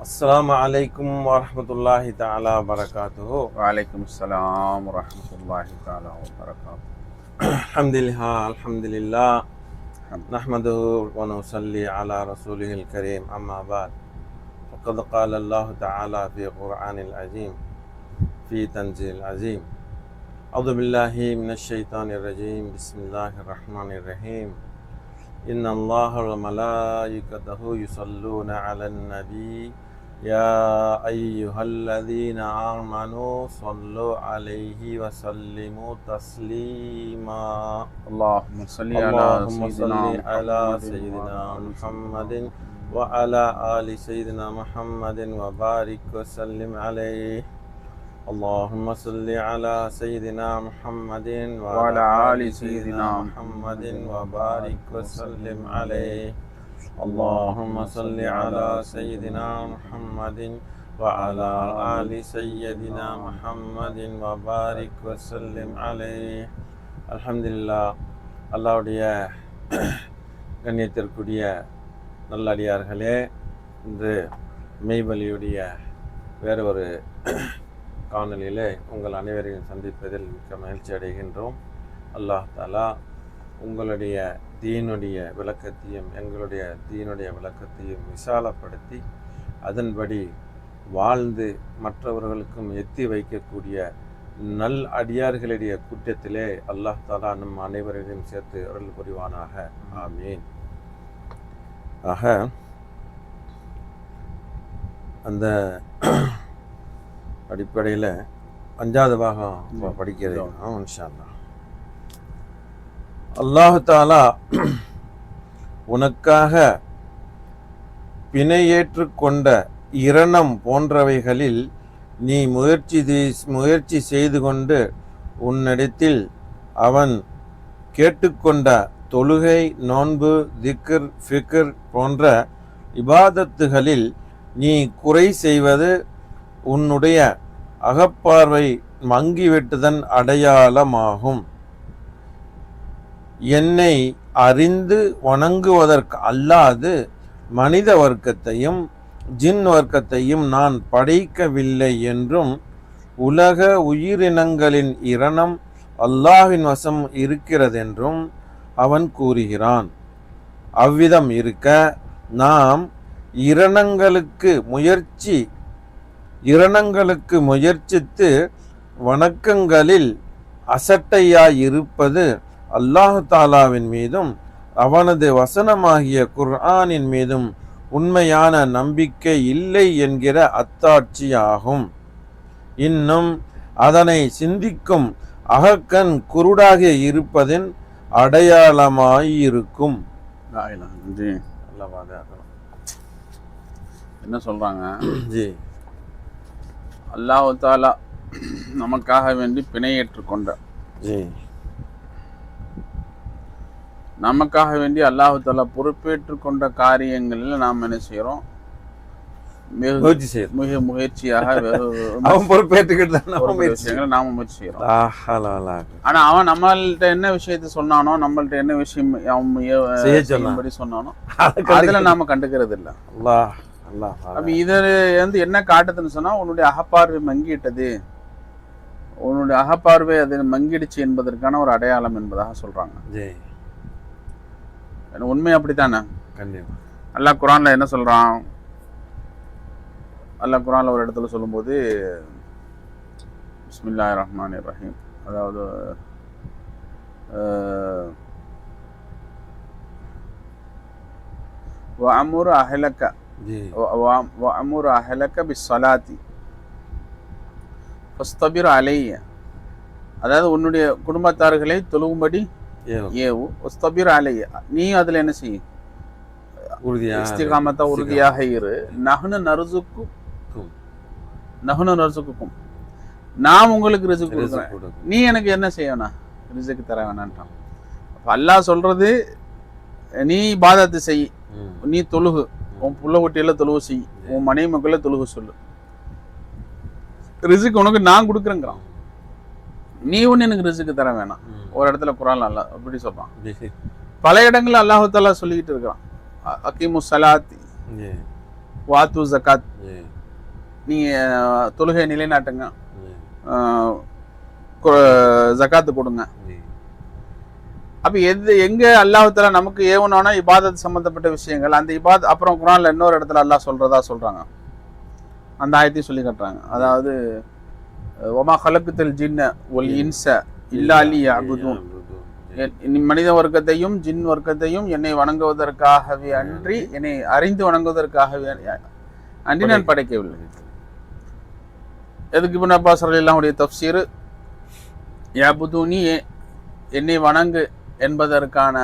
السلام عليكم ورحمة الله تعالى وبركاته. وعليكم السلام ورحمة الله تعالى وبركاته. الحمد لله نحمده ونصلي على رسوله الكريم. أما بعد فقد قال الله تعالى في قرآن العظيم في تنزيل العظيم. أعوذ بالله من الشيطان الرجيم. بسم الله الرحمن الرحيم. إن الله وملائكته يصلون على النبي يا أيها الذين آمنوا صلوا عليه وسلموا تسليما. اللهم صل على سيدنا محمد وعلى آل سيدنا محمد وبارك وسلم عليه. اللهم صل على سيدنا محمد وعلى آل سيدنا محمد وبارك وسلم عليه. اللهم صل على سيدنا محمد وعلى آل سيدنا محمد وبارك وسلم عليه. அல்ஹம்துலில்லாஹ். அல்லாஹ்வுடைய கண்ணியத்திற்குரிய நல்லடியார்களே, இன்று மெய்வலியுடைய வேறு ஒரு காணொலியிலே உங்கள் அனைவரையும் சந்திப்பதில் மிக்க மகிழ்ச்சி அடைகின்றோம். அல்லாஹ் தஆலா உங்களுடைய தீனுடைய விளக்கத்தையும் எங்களுடைய தீனுடைய விளக்கத்தையும் விசாலப்படுத்தி அதன்படி வாழ்ந்து மற்றவர்களுக்கும் எத்தி வைக்கக்கூடிய நல் அடியார்களுடைய கூட்டத்திலே அல்லாஹ் தஆலா நம் அனைவரையும் சேர்த்து அருள் புரிவானாக. ஆமீன். ஆக அந்த அடிப்படையில் 5வது பாகம் படிக்கிறது இன்ஷா அல்லாஹ். அல்லாஹ் தஆலா உனக்காக பிணையேற்று கொண்ட இரணம் போன்றவைகளில் நீ முயற்சி செய்து கொண்டு உன்னிடத்தில் அவன் கேட்டுக்கொண்ட தொழுகை, நோன்பு, திக்ர், ஃபிக்ர் போன்ற இபாதத்துகளில் நீ குறை செய்வது உன்னுடைய அகப்பார்வை மங்கிவிட்டதன் அடையாளமாகும். என்னை அறிந்து வணங்குவதற்கு அல்லாது மனித வர்க்கத்தையும் ஜின் வர்க்கத்தையும் நான் படைக்கவில்லை என்றும் உலக உயிரினங்களின் இரணம் அல்லாஹ்வின் வசம் இருக்கிறதென்றும் அவன் கூறுகிறான். அவ்விதம் இருக்க நாம் இரணங்களுக்கு முயற்சித்து வணக்கங்களில் அசட்டையாயிருப்பது அல்லாஹ் தாலாவின் மீதும் அவனது வசனமாகிய குர்ஆனின் மீதும் உண்மையான நம்பிக்கை இல்லை என்கிற அத்தாட்சியாகும். இன்னும் அதனை சிந்திக்கும் அகக்கண் குருடாக இருப்பதின் அடையாளமாயிருக்கும். என்ன சொல்றாங்க? அல்லாஹ் தஆலா நமக்காக வேண்டி பிணையேற்று கொண்ட நமக்காக வேண்டி அல்லாஹ் தஆலா பொறுப்பேற்று கொண்ட காரியங்களில் நாம் என்ன செய்யறோம்? மிக முயற்சியாக அவன் பொறுப்பேற்றுக்கிட்டு நாம முயற்சி செய்யறோம். ஆனா அவன் நம்மள்ட்ட என்ன விஷயத்த சொன்னானோ, நம்மள்ட்ட என்ன விஷயம் செய்யும்படி சொன்னானோ அதுல நாம கண்டுக்கிறது இல்ல. அப்ப இது என்ன காட்டுதுன்னு சொன்னா, உன்னுடைய அகப்பார்வை மங்கிட்டது, உன்னுடைய அகப்பார்வை அது மங்கிடுச்சு என்பதற்கான ஒரு அடையாளம் என்பதாக சொல்றாங்க. உண்மை அப்படித்தானே? அல்லாஹ் குர்ஆன்ல என்ன சொல்றான்? அல்லாஹ் குர்ஆன்ல ஒரு இடத்துல சொல்லும்போது பிஸ்மில்லாஹிர் ரஹ்மானிர் ரஹீம், அதாவது வஅமுர் அஹ்லக பிஸ்ஸலாத்தி ஃபஸ்தபிர் அலைஹ, அதாவது உன்னுடைய குடும்பத்தார்களை தொழுகும்படி ஏவு, வஸ்தபிர் அலைஹ, நீ அதுல என்ன செய்ய? இஸ்திகாமத்தா உறுதியாக இரு. நஹ்னு நர்சுக்குக்கும், நான் உங்களுக்கு ரிஸ்க் கொடுக்குறேன், நீ எனக்கு என்ன செய்யணும்? ரிஸ்க் தர வேணான்ட்டான். அப்ப அல்லாஹ் சொல்றது, நீ இபாதத்து செய், நீ தொழுகு, உன் புள்ள குட்டியில தொழுவு செய், உன் மனைவி மக்கள தொழுகு சொல்லு, ரிஸ்க் உனக்கு நான் கொடுக்குறேங்கிறான், நீ ஒன்னு எனக்கு ரிஸ்க் தர வேணாம். ஒரு இடத்துல குர்ஆன்ல அல்லாஹ் அப்படி சொல்றான். பல இடங்கள்ல அல்லாஹ் தஆலா சொல்லிக்கிட்டு இருக்கிறான், அகீமு ஸலாத்தி, வாத்து ஜக்காத், நீங்க தொழுகை நிலைநாட்டுங்க, ஜக்காத்து கொடுங்க. அப்ப எங்க அல்லாஹ் தஆலா நமக்கு ஏவனானா இபாதத் சம்பந்தப்பட்ட விஷயங்கள், அந்த இபாத் அப்புறம் குர்ஆன்ல இன்னொரு இடத்துல அல்லாஹ் சொல்றாங்க, அந்த ஆயத்தையும் சொல்லி காட்டுறாங்க. அதாவது வமா கலக்குத்தல் ஜின்ன ஒல் இன்ச இல்லா லியஅபுதூன், மனித வர்க்கத்தையும் ஜின் வர்க்கத்தையும் என்னை வணங்குவதற்காகவே அன்றி, என்னை அறிந்து வணங்குவதற்காகவே அன்றி நான் படைக்கவில்லை. எதுக்கு இப்னு அப்பாஸ் ரலியல்லாஹு அன்ஹு தஃப்சீர் யஅபுதூனி, என்னை வணங்கு என்பதற்கான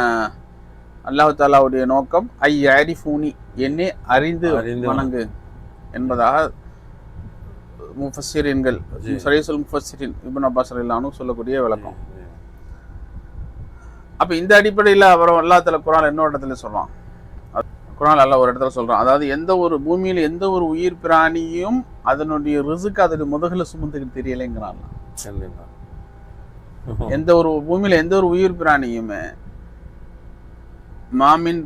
அல்லாஹ் தஆலாவுடைய நோக்கம் ஐ யஅரிஃபூனி, என்னை அறிந்து வணங்கு என்பதாக முஃபஸ்ஸிரீன்கள் ஸரீஸுல் முஃபஸ்ஸிரீன் இப்னு அப்பாஸ் ரலியல்லாஹு அன்ஹு சொல்லக்கூடிய விளக்கம். அப்ப இந்த அடிப்படையில் அப்புறம் அல்லாஹ் தஆலா குர்ஆன் இன்னொரு இடத்துல சொல்றான், குர்ஆன் அல்லாஹ் ஒரு இடத்துல சொல்றான், அதாவது எந்த ஒரு பூமியில எந்த ஒரு உயிர் பிராணியும் அதனுடைய ரிஸ்க் அதனுடைய முதுகுல சுமந்துக்கிட்டு தெரியலைங்கிறான். எந்த ஒரு பூமியில எந்த ஒரு உயிர் பிராணியுமே மாமின்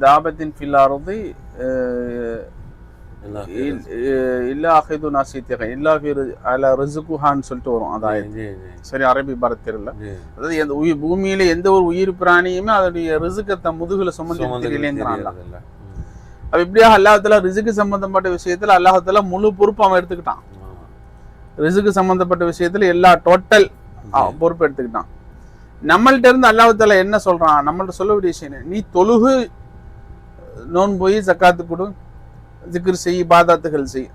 தாபத்தின் ஃபில் அர்தி இல்லா அஹிது நாசித்திக இல்லா அலா ரிஸ்குஹான்னு சொல்லிட்டு வரும். அதாவது சரி, அரபி பாரத்தில் அதாவது எந்த பூமியில எந்த ஒரு உயிர் பிராணியுமே அதனுடைய ரிஸ்கத்தை முதுகுல சுமந்து தெரியலைங்கிறான். அப்ப இப்படியாக அல்லாஹ் தஆலா ரிஸ்க் சம்பந்தப்பட்ட விஷயத்துல அல்லாஹ் தஆலா முழு பொறுப்பு அவன் எடுத்துக்கிட்டான். ரிஸ்க் சம்பந்தப்பட்ட விஷயத்துல எல்லா டோட்டல் பொறுப்பு எடுத்துக்கிட்டான். நம்மள்ட்ட இருந்து அல்லாஹ் தஆலா என்ன சொல்றான், நம்மள்ட்ட சொல்ல வேண்டிய விஷயம், நீ தொழுகு, நோன்பு போய் ஜக்காத்து கொடு, ஜிக்ர் செய், இபாதத்துகள் செய்.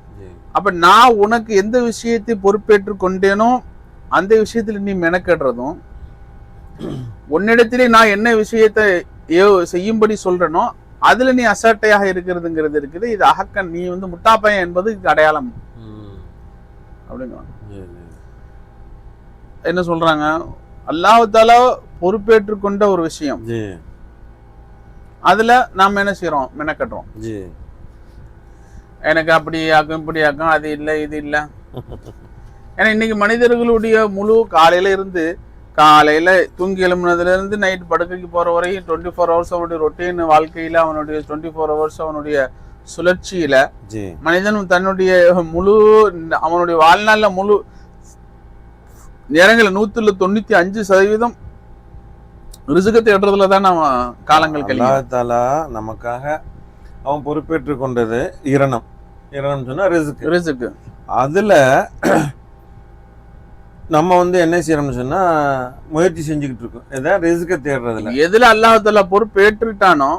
அப்ப நான் உனக்கு எந்த விஷயத்தை பொறுப்பேற்று கொண்டேனோ அந்த விஷயத்துல நீ மெனக்கெடுறதும், உன்னிடத்திலே நான் என்ன விஷயத்தை செய்யும்படி சொல்றேனோ அதுல நீ அசட்டையாக இருக்கிறதுங்கிறது இருக்குது. இது அஹக்கன், நீ முட்டாப்பையன் என்பது இதுக்கு அடையாளம் அப்படிங்க. என்ன சொல்றாங்க, அல்லாஹ் தஆலா பொறுப்பேற்று கொண்ட ஒரு விஷயம், அதுல நாம என்ன செய்யறோம், மெனக்கட்டுறோம். எனக்கு அப்படி ஆக்கும் இப்படி ஆக்கும், அது இல்லை இது இல்லை. ஏன்னா இன்னைக்கு மனிதர்களுடைய முழு காலையில தூங்கி எழும்புனதுல இருந்து நைட் படுக்கைக்கு போற வரையும் 24 hours அவனுடைய ரொட்டீன் வாழ்க்கையில, அவனுடைய 24 hours அவனுடைய சுழற்சியில மனிதன் தன்னுடைய அவனுடைய வாழ்நாள்ல முழு நேரங்கள் 195% ரிசுகத்தை எடுறதுலதான் நம்ம காலங்கள் அல்லாஹ் தஆலா நமக்காக அவன் பொறுப்பேற்று கொண்டது இரணம் சொன்னா ரிஸ்க். அதுல நம்ம என்ன செய்யறோம்னு சொன்னா முயற்சி செஞ்சுக்கிட்டு இருக்கோம். ஏதாவது ரிஸ்க தேடுறதுல எதுல அல்லாஹ் தஆலா பொறுப்பேற்றுட்டானோ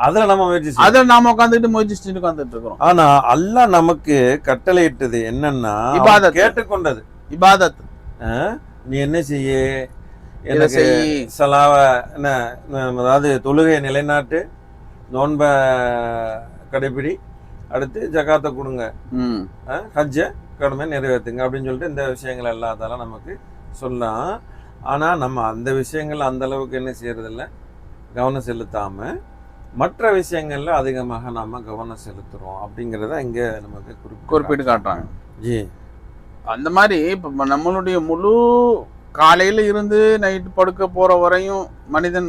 அதுல நம்ம முயற்சி அதுல நாம உட்காந்துட்டு முயற்சி செஞ்சு உட்காந்துட்டு இருக்கிறோம். ஆனா அல்லாஹ் நமக்கு கட்டளையிட்டது என்னன்னா கேட்டுக்கொண்டது இபாதத். நீ என்ன செய்ய, எனக்கு சலாவ என்ன, அதாவது தொழுகை நிலைநாட்டு, நோன்ப கடைபிடி, அடுத்து ஜகாத்தை கொடுங்க, ஹஜ்ஜ கடமை நிறைவேற்றுங்க அப்படின்னு சொல்லிட்டு இந்த விஷயங்கள் எல்லாத்தால நமக்கு சொல்லலாம். ஆனா நம்ம அந்த விஷயங்கள் அந்த அளவுக்கு என்ன செய்யறதில்ல, கவனம் செலுத்தாம மற்ற விஷயங்கள்ல அதிகமாக நாம கவனம் செலுத்துறோம் அப்படிங்கிறத இங்க நமக்கு குறிப்பிட்டு காட்டுறாங்க. ஜி அந்த மாதிரி இப்ப நம்மளுடைய முழு காலையில இருந்து நைட்டு படுக்க போற வரையும் மனிதன்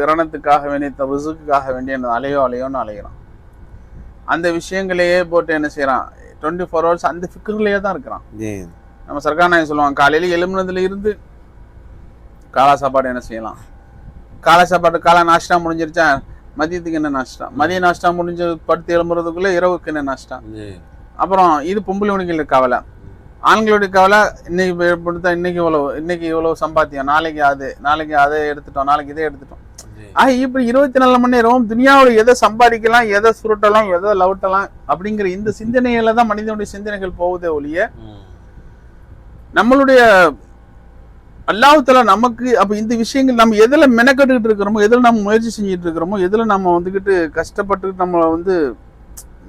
இரணத்துக்காக வேண்டிய, ரிசுக்குக்காக வேண்டிய அலையோன்னு அலைகிறான். அந்த விஷயங்களையே போட்டு என்ன செய்யறான், 24 hours அந்த ஃபிக்கர்லயே தான் இருக்கிறான். நம்ம சர்க்கார் நாயகம் சொல்லுவாங்க, காலையில எழும்புனதுல இருந்து காலா சாப்பாடு என்ன செய்யலாம், காலை சாப்பாடு காலை நாஷ்டா முடிஞ்சிருச்சா, மதியத்துக்கு என்ன நாஷ்டா, மதிய நாஷ்டா முடிஞ்சு படுத்து எழும்புறதுக்குள்ள இரவுக்கு என்ன நாஷ்டா. அப்புறம் இது பொம்பளைகளுக்கு கவலை, ஆண்களுடைய கவலை, இன்னைக்கு இவ்வளவு சம்பாத்தியம், நாளைக்கு அதை எடுத்துட்டோம், நாளைக்கு இதை எடுத்துட்டோம். இப்படி 24 மணி நேரம் துனியாவோட எதை சம்பாதிக்கலாம், எதை சுருட்டலாம், எதை லவுட்டலாம் அப்படிங்கிற இந்த சிந்தனையில தான் மனிதனுடைய சிந்தனைகள் போகுதே ஒழிய நம்மளுடைய அல்லாஹ் தஆலா நமக்கு அப்ப இந்த விஷயங்கள் நம்ம எதுல மெனக்கட்டுக்கிட்டு இருக்கிறோமோ, எதுல நம்ம முயற்சி செஞ்சுட்டு இருக்கிறோமோ, எதுல நம்ம கஷ்டப்பட்டு நம்ம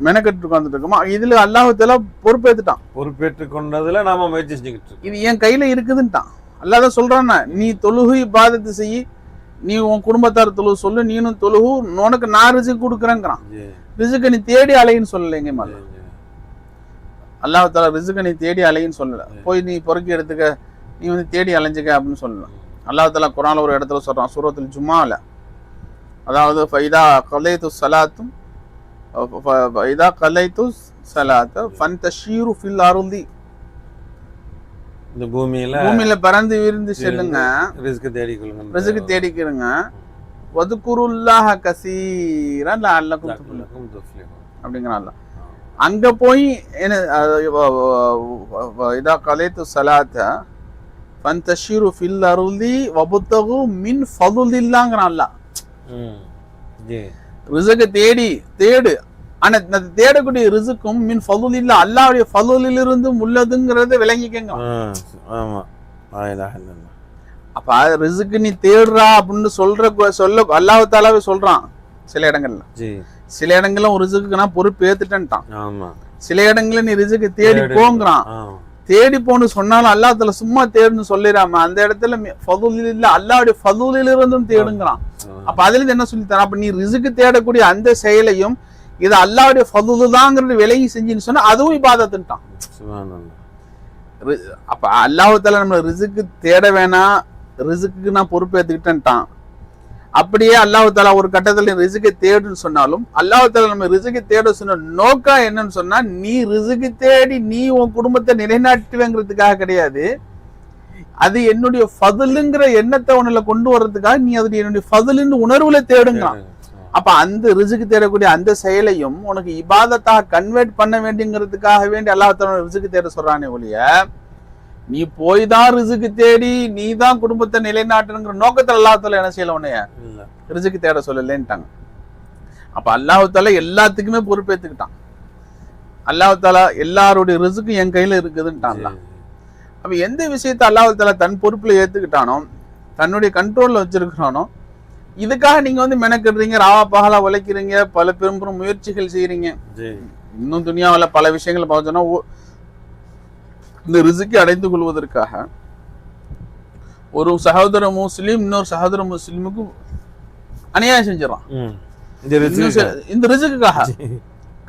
மெனக்கட்டு உட்கார்ந்துட்டு இருக்கோமோ, இதுல அல்லாஹ் தஆலா பொறுப்பேற்று கொண்டதுல நாம முயற்சி செஞ்சுக்கிட்டு இருக்கோம். இது என் கையில இருக்குதுன்ட்டான். அல்லாஹ் தான் சொல்றான்னா, நீ தொழுகை இபாதத்து செய், நீ உன் குடும்பத்தார் தொழுகு சொல்லு, நீனும் தொழுகு, உனக்கு நான் ரிஸ்க் கொடுக்குறேங்கிறான். ரிஸ்க நீ தேடி அலைன்னு சொல்லலைங்க மேல. அல்லாஹ் தஆலா ரிஸ்க நீ தேடி அலைன்னு சொல்லல, போய் நீ பொறுக்கி எடுத்துக்க, நீ தேடி அலைஞ்சுக்க அப்படின்னு சொல்லலாம். அல்லாஹ் தஆலா குர்ஆன்ல ஒரு இடத்துல சொல்றான், சூரத்துல் ஜும்ஆல, அதாவது ஃபைதா கலைத்து ஸலாத்தும் ஃபைதா கலைத்து ஸலாத்த ஃபன்தஷீரு ஃபில் அர்தி, இந்த பூமியில பறந்து விரிந்து செல்லுங்க, ரிஸ்க் தேடிக்கொள்ளுங்க, ரிஸ்க் தேடிக்கிறங்க. வதுகுருல்லாஹ கஸீரன் லஅல்லகும் துஃப்லிஹூன் அப்படிங்கறாங்க. அங்க போய் இதா கலைத்து ஸலாத்த ஃபன்தஷீரு ஃபில் அர்தி வபுத்தகு மின் ஃபதுலில்லாஹ்ங்கறான் அல்லாஹ். ரிஸ்க் தேடு. ஆனா தேடக்கூடிய ரிஸ்க்கும் மின் ஃபதுலில்லா, அல்லாஹ்வுடைய ஃபதுலிலிருந்து உள்ளதுங்கறத விளங்கிக்கங்க. ஆமா. அப்ப ரிஸ்க் நீ தேடுறா அப்படின்னு சொல்ல அல்லாஹ் தஆலாவே சொல்றான் சில இடங்கள்ல. சில இடங்கள்ல ஒரு ரிஸ்க்குனா பொறுப்பு ஏத்துட்டேன்ட்டான். சில இடங்கள்ல நீ ரிஸ்க் தேடி போங்கறான். தேடி போன்னு சொன்னாலும் அல்லாஹ் தஆலா சும்மா தேடுன்னு சொல்லிராம அந்த இடத்துல ஃபதுலில்லா, அல்லாஹ்வுடைய ஃபதுலிலிருந்தும் தேடுங்கறான். அப்ப அதுல இருந்து என்ன சொல்லி தரான், அப்ப நீ ரிஸ்க் தேடக்கூடிய அந்த செயலையும் இது அல்லாஹ்வுடைய ஃபதுல் தான்ங்கறது விலகி செஞ்சின்னு சொன்னா அதுவும் இபாதத்துன்ட்டான். சுப்ஹானல்லாஹ். அப்ப அல்லாஹ் தஆலா நம்ம ரிஸ்க் தேட வேணாம், ரிஸ்க்கு நான் பொறுப்பேற்றுக்கிட்டேன்ட்டான். அப்படியே அல்லாஹ் தஆலா ஒரு கட்டத்துல ரிஸ்க் தேடுன்னு சொன்னாலும் அல்லாஹ் தஆலா நம்ம ரிஸ்க் தேட சொன்ன நோக்கம் என்னன்னு சொன்னா, நீ ரிஸ்க் தேடி நீ உன் குடும்பத்தை நிலைநாட்டுவேங்கிறதுக்காக கிடையாது, அது என்னுடைய ஃபதுலுங்கிற எண்ணத்தை உன்னில கொண்டு வர்றதுக்காக நீ அது என்னுடைய ஃபதுலுன்னு உணர்வுல தேடுங்கிறான். அப்ப அந்த ரிஸ்க் தேடக்கூடிய அந்த செயலையும் உனக்கு இபாதத்தாக கன்வெர்ட் பண்ண வேண்டியங்கிறதுக்காக வேண்டி அல்லாஹ் தஆலா ரிஸ்க் தேட சொல்றானே ஒழிய, நீ போய் தான் ரிஸ்க் தேடி நீ தான் குடும்பத்தை நிலைநாட்டுங்கிற நோக்கத்துல அல்லாஹ் தஆலா என்ன செய்யல உன்னைய ரிஸ்க் தேட சொல்லலன்ட்டாங்க. அப்ப அல்லாஹ் தஆலா எல்லாத்துக்குமே பொறுப்பேத்துக்கிட்டான். அல்லாஹ் தஆலா எல்லாருடைய ரிஸ்க்கும் என் கையில இருக்குதுன்ட்டான். அப்ப எந்த விஷயத்தை அல்லாஹ் தஆலா தன் பொறுப்புல ஏத்துக்கிட்டானோ, தன்னுடைய கண்ட்ரோல்ல வச்சிருக்கிறானோ, இதுக்காக நீங்க மெனக்கிடுறீங்க, ராவா பகலா உழைக்கிறீங்க, பல பெரும் முயற்சிகள் செய்யறீங்க. இன்னும் துனியாவில பல விஷயங்களை பார்த்தோம்னா இந்த ரிஸ்கை அடைந்து கொள்வதற்காக ஒரு சகோதர முஸ்லீம் இன்னொரு சகோதர முஸ்லீமுக்கு அநியாயம் செஞ்சிடறான். இந்த ரிஸ்க்குக்காக,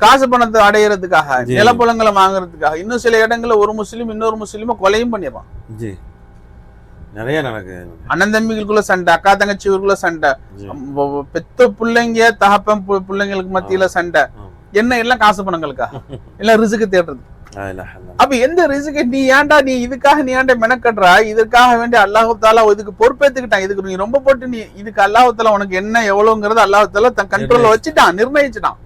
காசு பணத்தை அடையிறதுக்காக, நிலப்புலங்களை வாங்குறதுக்காக. இன்னும் சில இடங்கள்ல ஒரு முஸ்லீம் இன்னொரு முஸ்லீமை கொலையும் பண்ணிடுறான். நிறைய நடக்குது. அண்ணன் தம்பிகளுக்குள்ள சண்டை, அக்கா தங்கச்சிகளுக்குள்ள சண்டை, பெத்த பிள்ளைங்க தகப்பன் பிள்ளைங்களுக்கு மத்தியில சண்டை. என்ன எல்லாம் காசு பணங்களுக்காக, எல்லாம் ரிஸ்க் தேடுறது. அப்ப எந்த ரிஸ்க் நீ இதுக்காக நீ ஏன்டா மெனக்கடுறா? இதற்காக வேண்டி அல்லாஹ் தஆலா இதுக்கு பொறுப்பேத்துக்கிட்டான். இதுக்கு நீ ரொம்ப போட்டு நீ இதுக்கு அல்லாஹ் தஆலா உனக்கு என்ன எவ்வளவுங்கிறது அல்லாஹ் தஆலா தன் கண்ட்ரோல்ல வச்சுட்டான், நிர்ணயிச்சுட்டான்.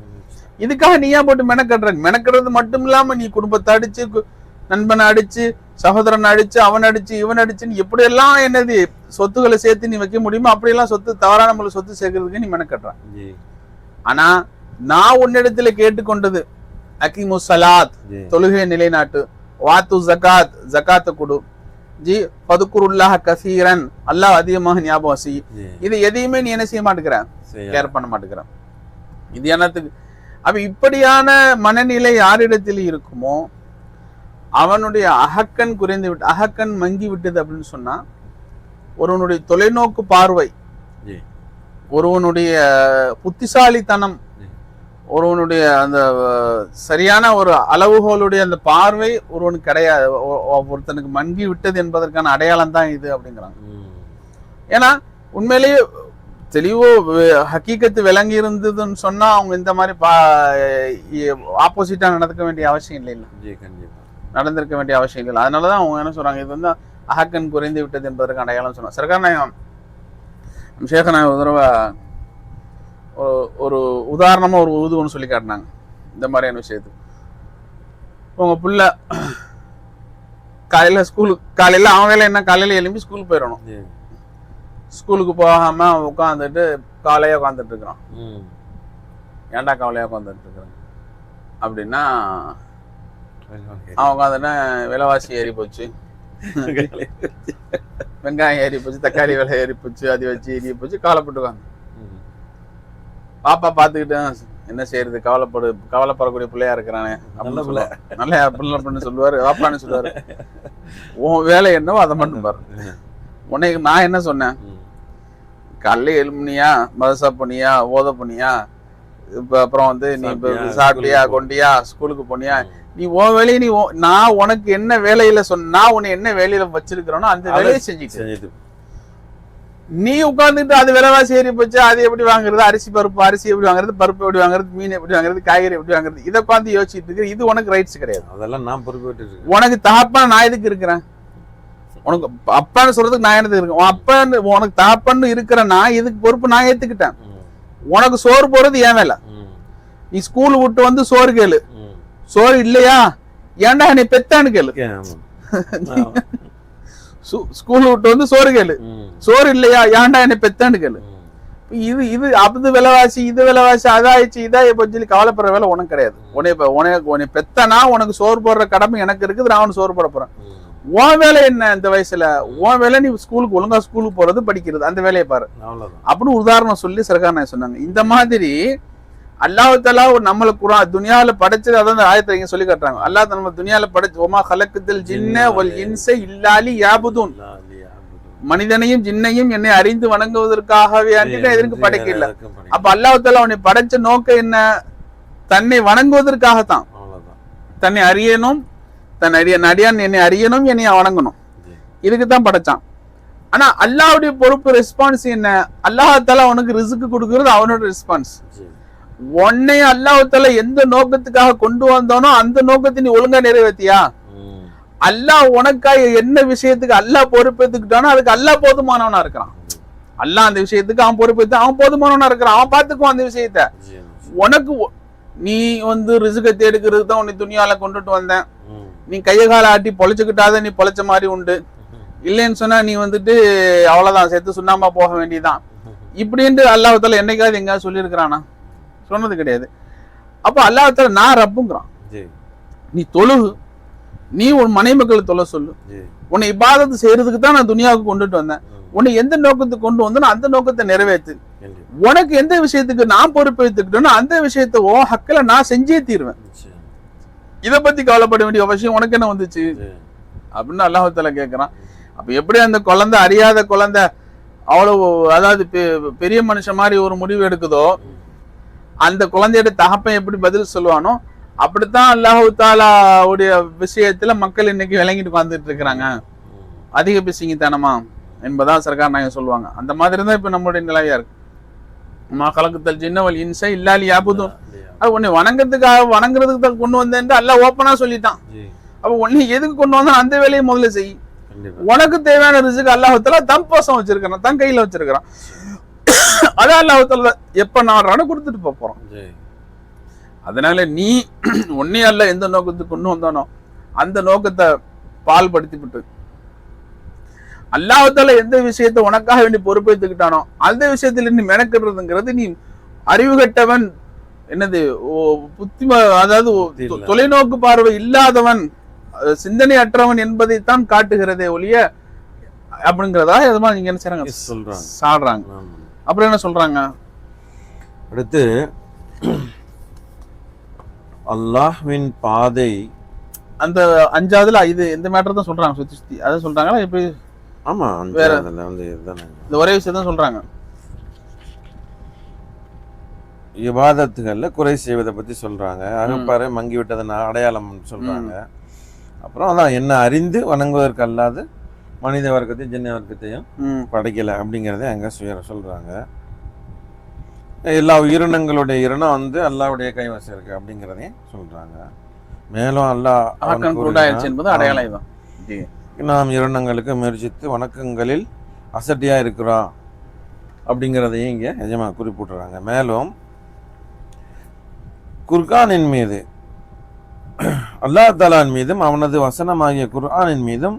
இதுக்காக நீ ஏன் போட்டு மெனக்கடுறது மட்டும் இல்லாம நீ குடும்பத்தை அடிச்சு, நண்பனை அடிச்சு, சகோதரன் அடிச்சு, அவன் அடிச்சு, இவன் அடிச்சுன்னு எப்படி எல்லாம் என்னது சொத்துக்களை சேர்த்து நீ வைக்க முடியுமோ அப்படியெல்லாம் தவறான முறை சொத்து சேர்க்கறதுக்கு நீ மெனக்கட்டுறான். ஆனா நான் உன்னிடத்துல கேட்டுக்கொண்டது அகீமு ஸலாத், தொழுகை நிலைநாட்டு, வாத்து ஜகாத், ஜகாத்தை கொடு, ஜி ஃபதுகுருல்லாஹ கஸீரன், அல்லாஹ் அதிகமாக ஞாபகம் செய். இது எதையுமே நீ என்ன செய்ய மாட்டேங்கிற, கேர் பண்ண மாட்டேங்கிற. இது என்னத்துக்கு? அப்ப இப்படியான மனநிலை யாரிடத்தில் இருக்குமோ அவனுடைய அகக்கண் குறைந்து விட்டு, அகக்கண் மங்கி விட்டது அப்படின்னு சொன்னா, ஒருவனுடைய தொலைநோக்கு பார்வை, ஒருவனுடைய புத்திசாலித்தனம், ஒருவனுடைய அந்த சரியான ஒரு அளவுகோலுடைய அந்த பார்வை ஒருவனுக்கு கிடையாது. ஒருத்தனுக்கு மங்கி விட்டது என்பதற்கான அடையாளம் தான் இது அப்படிங்கிறாங்க. ஏன்னா உண்மையிலேயே தெளிவோ ஹக்கீக்கத்து விளங்கி இருந்ததுன்னு சொன்னா அவங்க இந்த மாதிரி ஆப்போசிட்டா நடக்க வேண்டிய அவசியம் இல்லை, நடந்திருக்க வேண்டிய அவசியம் இல்லை. அதனாலதான் அவங்க என்ன சொல்றாங்க, இது வந்து அகக்கண் குறைந்து விட்டது என்பதற்கு அடையாளம் சொன்னாங்க. சர்க்கார் நாயகம் ஷேக் நாயகம் ஒரு தடவை ஒரு உதாரணமா ஒரு ஒன்று சொல்லி காட்டினாங்க இந்த மாதிரியான விஷயத்துக்கு. உங்க புள்ள காலையில அவன் வேலை என்ன, காலையில எழும்பி ஸ்கூலுக்கு போயிடணும். ஸ்கூலுக்கு போகாம உட்காந்துட்டு காலையா உட்காந்துட்டு இருக்கிறான். ஏன்டா கவலையா உட்காந்துட்டு இருக்கிறான் அப்படின்னா, அவன் உட்காந்துட்டா விலைவாசி ஏறி போச்சு, வெங்காயம் ஏறி போச்சு, தக்காளி விலை ஏறி போச்சு, அது வச்சு ஏறி போச்சு, கவலைப்பட்டுக்காங்க. பாப்பா பாத்துக்கிட்டு என்ன செய்யறது, கவலைப்படக்கூடிய பிள்ளையா இருக்கிறானே, நல்ல பிள்ளை சொல்லுவாரு, பாப்பான்னு சொல்லுவாரு. உன் வேலை என்னவோ அதை மட்டும் பாரு. உனக்கு நான் என்ன சொன்னேன், காலைல எழுப்புனியா, மதரசா போனியா, ஓத போனியா, இப்ப அப்புறம் வந்து நீ சாப்பிட்டியா, கொண்டியா, ஸ்கூலுக்கு போனியா, நீ உன் வேலையை நீ, நான் உனக்கு என்ன வேலையில சொன்ன, நான் உன்னை என்ன வேலையில வச்சிருக்கிறோனோ அந்த வேலையை செஞ்சுட்டு நீ உட்கார்ந்துட்டு அது விலைவாசி ஏறி போச்சு, அது எப்படி வாங்குறது, அரிசி எப்படி வாங்குறது, பருப்பு எப்படி வாங்குறது, மீன் எப்படி வாங்குறது, காய்கறி எப்படி வாங்குறது, இதை உட்காந்து யோசிச்சுட்டு இருக்கு. இது உனக்கு ரைட்ஸ் கிடையாது. அதெல்லாம் நான் பொறுப்பு. உனக்கு தகப்பன் நான் எதுக்கு இருக்கிறேன்? உனக்கு அப்பான்னு சொல்றதுக்கு நான் எதுக்கு இருக்கேன்? அப்பன்னு உனக்கு தகப்பன்னு இருக்கிற நான் இதுக்கு பொறுப்பு நான் ஏத்துக்கிட்டேன். உனக்கு சோறு போறது ஏன் வேலை? நீ ஸ்கூல் விட்டு வந்து சோறு கேளு, சோறு இல்லையா ஏன்டா என்னை பெத்தான்னு கேளு. ஸ்கூல் விட்டு வந்து சோறு கேளு, சோறு இல்லையா ஏன்டா என்னை பெத்தான்னு கேளு. இது அது விலைவாசி, இது விலைவாசி, அதாயிடுச்சு இதாயிப்போச்சு சொல்லி கவலைப்படுற வேலை உனக்கு கிடையாது. உன்னை பெத்தனா உனக்கு சோறு போடுற கடமை எனக்கு இருக்குது, நான் அவனுக்கு சோறு போட போறேன். உன் வேலை என்ன இந்த வயசுல? உன் வேலை நீ ஸ்கூலுக்கு ஒழுங்கா ஸ்கூலுக்கு போறது, படிக்கிறது, அந்த வேலையை பாரு அப்படின்னு உதாரணம் சொல்லி சர்க்கார் நாயகம் சொன்னாங்க. இந்த மாதிரி அல்லாஹ் தஆலா நம்மள குர்ஆன் துனியால படைச்சது, அதான் ஆயத்தை இங்க சொல்லி காட்டுறாங்க. அல்லாஹ் நம்ம துனியால படைச்சு ஒமா கலக்கத்தில் ஜின்ன வல் இன்ஸ இல்லா லியஅபுதுன், மனிதனையும் ஜின்னையும் என்னை அறிந்து வணங்குவதற்காகவே அன்றி எதற்கு படைக்கல. அப்ப அல்லாஹ் தஆலா உன்னை படைச்ச நோக்கம் என்ன? தன்னை வணங்குவதற்காகத்தான். தன்னை அறியணும், தன் அடியான் என்னை அறியணும், என்னை வணங்கணும், இதுக்குதான் படைச்சான். ஆனா அல்லாஹ்வுடைய பொறுப்பு, ரெஸ்பான்ஸ் என்ன? அல்லாஹ் தஆலா உனக்கு ரிஸ்க் கொடுக்கிறது அவனோட ரெஸ்பான்ஸ். உன்னை அல்லாஹ் தஆலா எந்த நோக்கத்துக்காக கொண்டு வந்தானோ அந்த நோக்கத்தை நீ ஒழுங்கா நிறைவேற்றியா? அல்லாஹ் உனக்காக என்ன விஷயத்துக்கு அல்லாஹ் பொறுப்பேற்றுக்கிட்டானோ அதுக்கு அல்லாஹ் போதுமானவனா இருக்கிறான். அல்லாஹ் அந்த விஷயத்துக்கு அவன் பொறுப்பேற்று அவன் போதுமானவனா இருக்கிறான், அவன் பார்த்துக்குவான் அந்த விஷயத்த. உனக்கு நீ வந்து ரிஸ்கை தேடுக்கிறதுக்கு தான் உன்னை துணியால கொண்டுட்டு வந்தேன். நீ கைய கால ஆட்டி பொழைச்சுக்கிட்டாத நீ பொழைச்ச மாதிரி உண்டு, இல்லைன்னு சொன்னா நீ வந்துட்டு அவ்வளவுதான், செத்து சுண்ணாம்பா போக வேண்டியதான் இப்படின்ட்டு அல்லாஹ் தஆலா என்னைக்காவது எங்கேயாவது சொல்லியிருக்கிறானா? சொன்னது கிடையாது. அப்ப அல்லாஹ் தஆலா நான் ரப்புங்கிறான். நீ தொழுகு, நீ உன் மனைவி மக்களை தொலை சொல்லு, உன்னை இபாதத்து செய்யறதுக்கு தான் நான் துனியாவுக்கு கொண்டுட்டு வந்தேன். உன்னை எந்த நோக்கத்துக்கு கொண்டு வந்தோ அந்த நோக்கத்தை நிறைவேற்று. உனக்கு எந்த விஷயத்துக்கு நான் பொறுப்பேற்றுக்கிட்டோன்னா அந்த விஷயத்த ஓ ஹக்கில நான் செஞ்சே தீருவேன். இதை பத்தி கவலைப்பட வேண்டிய அவசியம் உனக்கு என்ன வந்துச்சு அப்படின்னு அல்லாஹ் தஆலா கேட்கிறான். அப்ப எப்படி அந்த குழந்தை, அறியாத குழந்தை அவ்வளவு, அதாவது பெரிய மனுஷன் மாதிரி ஒரு முடிவு எடுக்குதோ, அந்த குழந்தையோட தகப்பன் எப்படி பதில் சொல்லுவானோ அப்படித்தான் அல்லாஹ் தஆலா உடைய விஷயத்துல மக்கள் இன்னைக்கு விளங்கிட்டு வந்துட்டு இருக்கிறாங்க. அதிக பிசிங்கித்தனமா என்பதா சர்க்கார் நாயகம் சொல்லுவாங்க. அந்த மாதிரி தான் இப்ப நம்மளுடைய நிலையா இருக்கு. மா கலக்கத்தல் ஜின்ன வல் இன்ஸ இல்லா லியஅபுதுன், அது உன்னை வணங்குறதுக்கு தான் கொண்டு வந்தேன் அல்லாஹ் ஓப்பனா சொல்லிட்டான். அப்ப உன்னை எதுக்கு கொண்டு வந்தா அந்த வேலையை முதல்ல செய். உனக்கு தேவையான ரிஸ்க் அல்லாஹ் தஆலா தம் பசம் வச்சிருக்கான், தன் கையில வச்சிருக்கான். அதான் அல்லாஹ் தஆலா எப்ப நாடுறானோ கொடுத்துட்டு போறோம். அதனால நீ ஒன்னே அல்ல எந்த நோக்கத்துக்கு கொண்டு வந்தானோ அந்த நோக்கத்தை பால்படுத்தி விட்டு அல்லாஹ் தஆலா எந்த விஷயத்தை உனக்காக வேண்டி பொறுப்பேற்றுக்கிட்டானோ அந்த விஷயத்துல நீ மெனக்கிடுறதுங்கிறது, நீ அறிவு கட்டவன், என்னது அதாவது தொலைநோக்கு பார்வை இல்லாதவன், சிந்தனை அற்றவன் என்பதைத்தான் காட்டுகிறதே ஒழிய அப்படிங்கிறதா எதுமா நீங்க என்ன செய்றாங்க சாடுறாங்க. அப்புறம் என்ன சொல்றாங்க அடுத்து? அல்லாஹ்வின் பாதை, அந்த அஞ்சாவதுல இது இந்த மேட்டர் தான் சொல்றாங்க, சுத்தி சுத்தி அதை சொல்றாங்களா எப்படி? ஆமா, வேற வந்து இதுதானே, இந்த ஒரே விஷயம் தான் சொல்றாங்க. இபாதத்துகள்ல குறை செய்வதை பத்தி சொல்றாங்க. அகப்பாறை மங்கி விட்டதை அடையாளம் சொல்றாங்க. அப்புறம் அதான் என்ன அறிந்து வணங்குவதற்கு அல்லாது மனித வர்க்கத்தையும் ஜின்ன வர்க்கத்தையும் படைக்கல அப்படிங்கிறத அங்க சொல்றாங்க. எல்லா உயிரினங்களுடைய இரணம் வந்து அல்லாஹ்வுடைய கைவசம் இருக்கு அப்படிங்கிறதையும் சொல்றாங்க. மேலும் அல்லாஹ் நாம் இரணங்களுக்கு முயற்சித்து வணக்கங்களில் அசட்டியா இருக்கிறோம் அப்படிங்கிறதையும் இங்க எஜமா குறிப்பிட்டுறாங்க. மேலும் குர்ஆனின் மீது, அல்லாஹ் தஆலாவின் மீதும் அவனது வசனமாகிய குர்ஆனின் மீதும்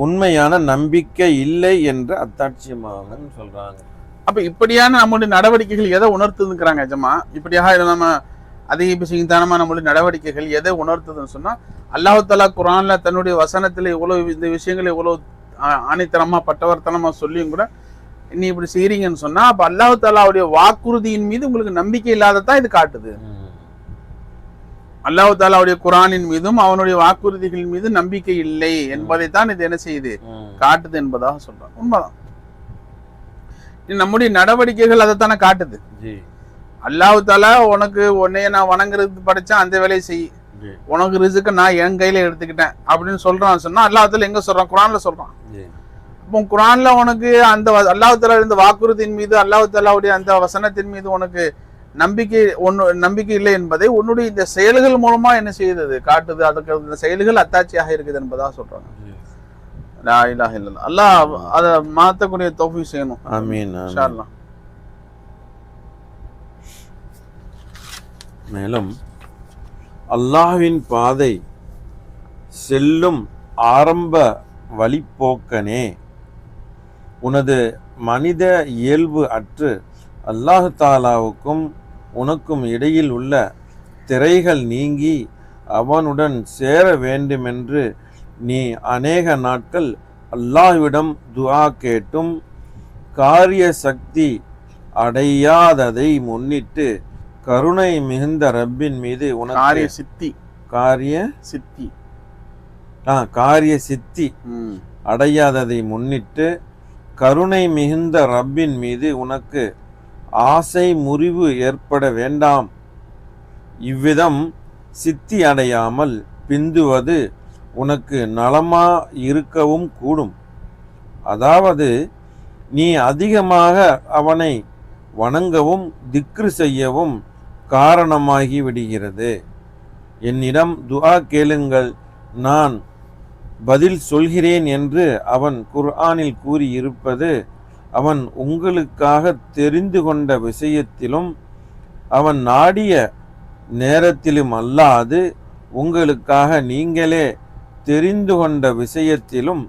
உண்மையான நம்பிக்கை இல்லை என்ற அத்தாட்சியமாக சொல்றாங்க. அப்ப இப்படியான நம்முடைய நடவடிக்கைகள் எதை உணர்த்துதுங்கிறாங்க எஜமா? இப்படியாக நம்ம அதிக பிசிங்கத்தனமா நம்முடைய நடவடிக்கைகள் எதை உணர்த்துதுன்னு சொன்னா, அல்லாஹ் தஆலா குர்ஆன்ல தன்னுடைய வசனத்துல இவ்வளவு இந்த விஷயங்களை இவ்வளவு ஆணித்தனமா பட்டவர்த்தனமா சொல்லியும் கூட நீ இப்படி செய்றீங்கன்னு சொன்னா, அப்ப அல்லாஹ் தஆலாவுடைய வாக்குறுதியின் மீது உங்களுக்கு நம்பிக்கை இல்லாததான் இது காட்டுது. அல்லாஹ் தஆலாவுடைய குர்ஆனின் மீதும் அவனுடைய வாக்குறுதிகளின் மீது நம்பிக்கை இல்லை என்பதைத்தான் இது என்ன செய்யுது, காட்டுது என்பதாக சொல்றான். உண்மைதான், நம்முடைய நடவடிக்கைகள் அதைத்தானே காட்டுது. அல்லாஹ் தஆலா உனக்கு உன்னைய நான் வணங்குறதுக்கு படைச்சேன், அந்த வேலையை செய், உனக்கு ரிஸ்க நான் என் கையில எடுத்துக்கிட்டேன் அப்படின்னு சொல்றான்னு சொன்னா, அல்லாஹ் தஆலா எங்க சொல்றான்? குர்ஆன்ல சொல்றான். அப்போ குர்ஆன்ல உனக்கு அந்த அல்லாஹ் தஆலா இருந்த வாக்குறுதியின் மீது அல்லாஹ் தஆலாவுடைய அந்த வசனத்தின் மீது உனக்கு நம்பிக்கை இல்லை என்பதை உன்னுடைய இந்த செயல்கள் மூலமா என்ன செய்யுது காட்டுது. அதுக்கு இந்த செயல்கள் அத்தாட்சியாக இருக்குது என்பதா சொல்றாங்க. லா இலாஹ இல்லல்லாஹ். அல்லாஹ் அதை மாத்தக்கூடிய தௌஃபீக் செய்யணும். ஆமீன் இன்ஷா அல்லாஹ். மேலும் அல்லாஹ்வின் பாதை செல்லும் ஆரம்ப வழிப்போக்கனே, உனது மனித இயல்பு அற்று அல்லாஹ் தாலாவுக்கும் உனக்கும் இடையில் உள்ள திரைகள் நீங்கி அவனுடன் சேர வேண்டுமென்று நீ அநேக நாட்கள் அல்லாஹ்விடம் துஆ கேட்டும் காரிய சக்தி அடையாததை முன்னிட்டு கருணை மிகுந்த ரப்பின் மீது உனக்கு காரிய சித்தி அடையாததை முன்னிட்டு கருணை மிகுந்த ரப்பின் மீது உனக்கு ஆசை முறிவு ஏற்பட வேண்டாம். இவ்விதம் சித்தி அடையாமல் பிந்துவது உனக்கு நலமா இருக்கவும் கூடும். அதாவது நீ அதிகமாக அவனை வணங்கவும் திக்ரு செய்யவும் காரணமாகி விடுகிறது. என்னிடம் துஆ கேளுங்கள், நான் பதில் சொல்கிறேன் என்று அவன் குர்ஆனில் கூறியிருப்பது அவன் உங்களுக்காக தெரிந்து கொண்ட விஷயத்திலும் அவன் நாடிய நேரத்திலும் அல்லாது உங்களுக்காக நீங்களே தெரிந்து கொண்ட விஷயத்திலும்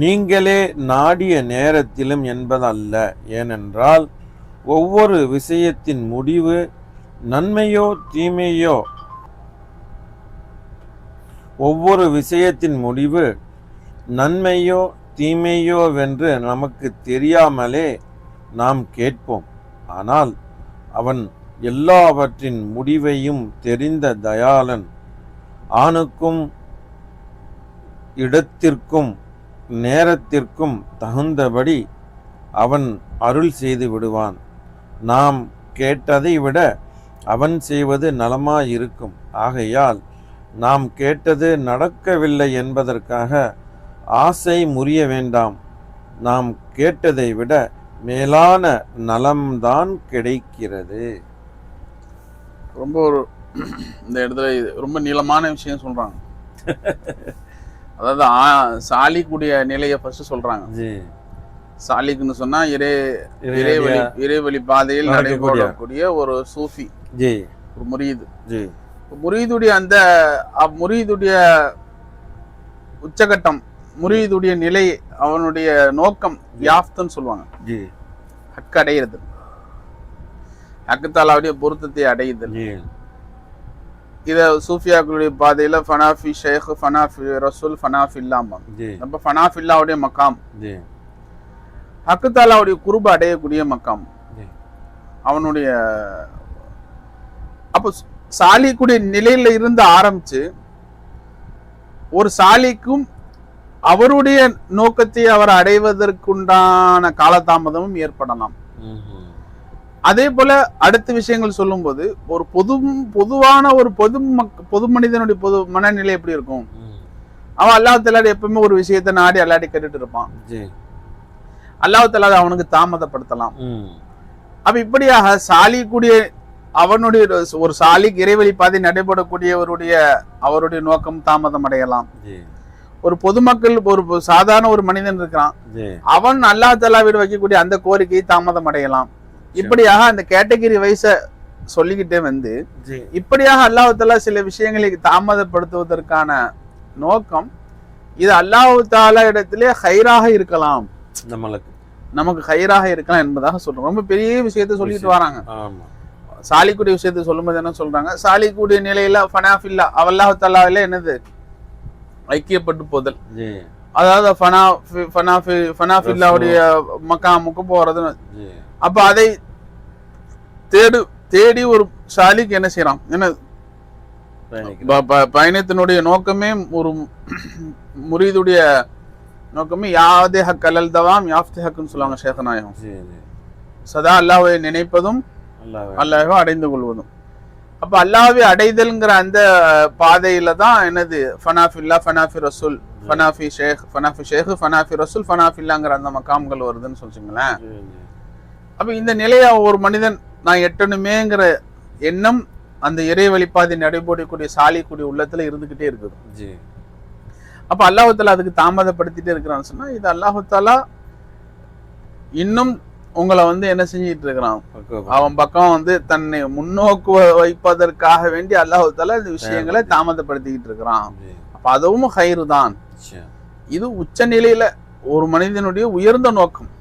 நீங்களே நாடிய நேரத்திலும் என்பதல்ல. ஏனென்றால் ஒவ்வொரு விஷயத்தின் முடிவு நன்மையோ தீமையோ நன்மையோ தீமையோவென்று நமக்கு தெரியாமலே நாம் கேட்போம். ஆனால் அவன் எல்லாவற்றின் முடிவையும் தெரிந்த தயாளன். ஆணுக்கும் இடத்திற்கும் நேரத்திற்கும் தகுந்தபடி அவன் அருள் செய்து விடுவான். நாம் கேட்டதை விட அவன் செய்வது நலமாயிருக்கும். ஆகையால் நாம் கேட்டது நடக்கவில்லை என்பதற்காக ஆசை முறிய வேண்டாம். நாம் கேட்டதை விட மேலான நலம்தான் கிடைக்கிறது. ரொம்ப இந்த இடத்துல ரொம்ப நீளமான விஷயம் சொல்றாங்க. அதாவது சாலிக்குடைய நிலையை ஃபர்ஸ்ட் சொல்றாங்க. சாலிக்குன்னு சொன்னா இறைவழி பாதையில் நடைபெறக்கூடிய ஒரு சூஃபி, ஒரு முரீது. முரீதுடைய அந்த முரீதுடைய உச்சகட்டம், முரீதுடைய நிலை, அவனுடைய நோக்கம் யாஃப்துன்னு சொல்லுவாங்க. ஹக் அடையிறது, ஹக்கு தாலாவுடைய பொருத்தத்தை அடையுதல். இத சூஃபியாக்களுடைய பாதையில ஃபனாஃபி ஷேக், ஃபனாஃபி ரசூல், ஃபனாஃபி இல்லாம அப்ப ஃபனாஃபி இல்லாவுடைய மக்காம், ஹக்கு தாலாவுடைய குருப அடையக்கூடிய மக்காம் அவனுடைய. அப்போ சாலிக்குடைய நிலையில இருந்து ஆரம்பிச்சு ஒரு சாலிக்கும் அவருடைய நோக்கத்தை அவர் அடைவதற்குண்டான காலதாமதமும் ஏற்படலாம். அதே போல அடுத்த விஷயங்கள் சொல்லும் போது ஒரு பொதுவான ஒரு பொது மனிதனுடைய பொது மனநிலை எப்படி இருக்கும்? அவன் அல்லாஹ் தஆலா எப்பவுமே ஒரு விஷயத்தை நாடி அல்லாடி கேட்டுட்டு இருப்பான். அல்லாஹ் தஆலா அவனுக்கு தாமதப்படுத்தலாம். அப்ப இப்படியாக சாலிக்குடைய அவனுடைய ஒரு சாலிக் இறைவழி பாதை நடைபெறக்கூடியவருடைய அவருடைய நோக்கம் தாமதம் அடையலாம். ஒரு பொதுமக்கள் ஒரு சாதாரண ஒரு மனிதன் இருக்கிறான், அவன் அல்லாஹ் தஆலாவிடம் வைக்கக்கூடிய அந்த கோரிக்கையை தாமதம் அடையலாம். இப்படியாக அந்த கேட்டகரி வைஸ சொல்லிக்கிட்டே வந்து இப்படியாக அல்லாஹ் தஆலா சில விஷயங்களை தாமதப்படுத்துவதற்கான நோக்கம் இது அல்லாஹ் தஆலா இடத்திலே ஹைராக இருக்கலாம், நமக்கு ஹைராக இருக்கலாம் என்பதாக சொல்றோம். ரொம்ப பெரிய விஷயத்த சொல்லிட்டு வராங்க. சாலிக்குடைய விஷயத்தை சொல்லும்போது என்ன சொல்றாங்க? சாலிக்குடைய நிலையில ஃபனாஃபில்லா அல்லாஹ் தஆலாவில என்னது ஐக்கியப்பட்டு போதல், அதாவது ஃபனாஃபில்லாவுடைய மக்காமுக்கு போறது. அப்ப அதை தேடி ஒரு சாலிக்கு என்ன செய்யறான்? என்ன பயணத்தினுடைய நோக்கமே ஒரு முரீதுடைய நோக்கமே யாதே ஹக் அலல் தவாம் யாஃப்தி ஹக்குன்னு சொல்லுவாங்க ஷேഖനാயகம். சதா அல்லாஹ்வை நினைப்பதும் அல்லாஹ்வை அடைந்து கொள்வதும். அப்ப அல்லாஹ்வை அடைதல்ங்கிற அந்த பாதையில தான் என்னது ஃபனாஃபில்லா, ஃபனாஃபி ரசூல், ஃபனாஃபி ஷேக், ஃபனாஃபி ஷேக், ஃபனாஃபி ரசூல், ஃபனாஃபில்லாங்கிற அந்த மக்காம்கள் வருதுன்னு சொல்லிச்சுங்களேன். அப்ப இந்த நிலையை ஒரு மனிதன் நான் எட்டணுமேங்கிற எண்ணம் அந்த இறை வழிபாதை நடைபெறக்கூடிய சாலிக்கூடிய உள்ளத்துல இருந்துகிட்டே இருக்குது. அப்ப அல்லாஹ் தஆலா அதுக்கு தாமதப்படுத்திட்டே இருக்கிறான்னு சொன்னா, இது அல்லாஹ் தஆலா இன்னும் உங்களை என்ன செஞ்சிட்டு இருக்கிறான், அவன் பக்கம் தன்னை முன்னோக்கு வைப்பதற்காக வேண்டி அல்லாஹ் தஆலா இந்த விஷயங்களை தாமதப்படுத்திக்கிட்டு இருக்கிறான். அப்ப அதுவும் ஹைரு தான். இது உச்ச நிலையில ஒரு மனிதனுடைய உயர்ந்த நோக்கம்.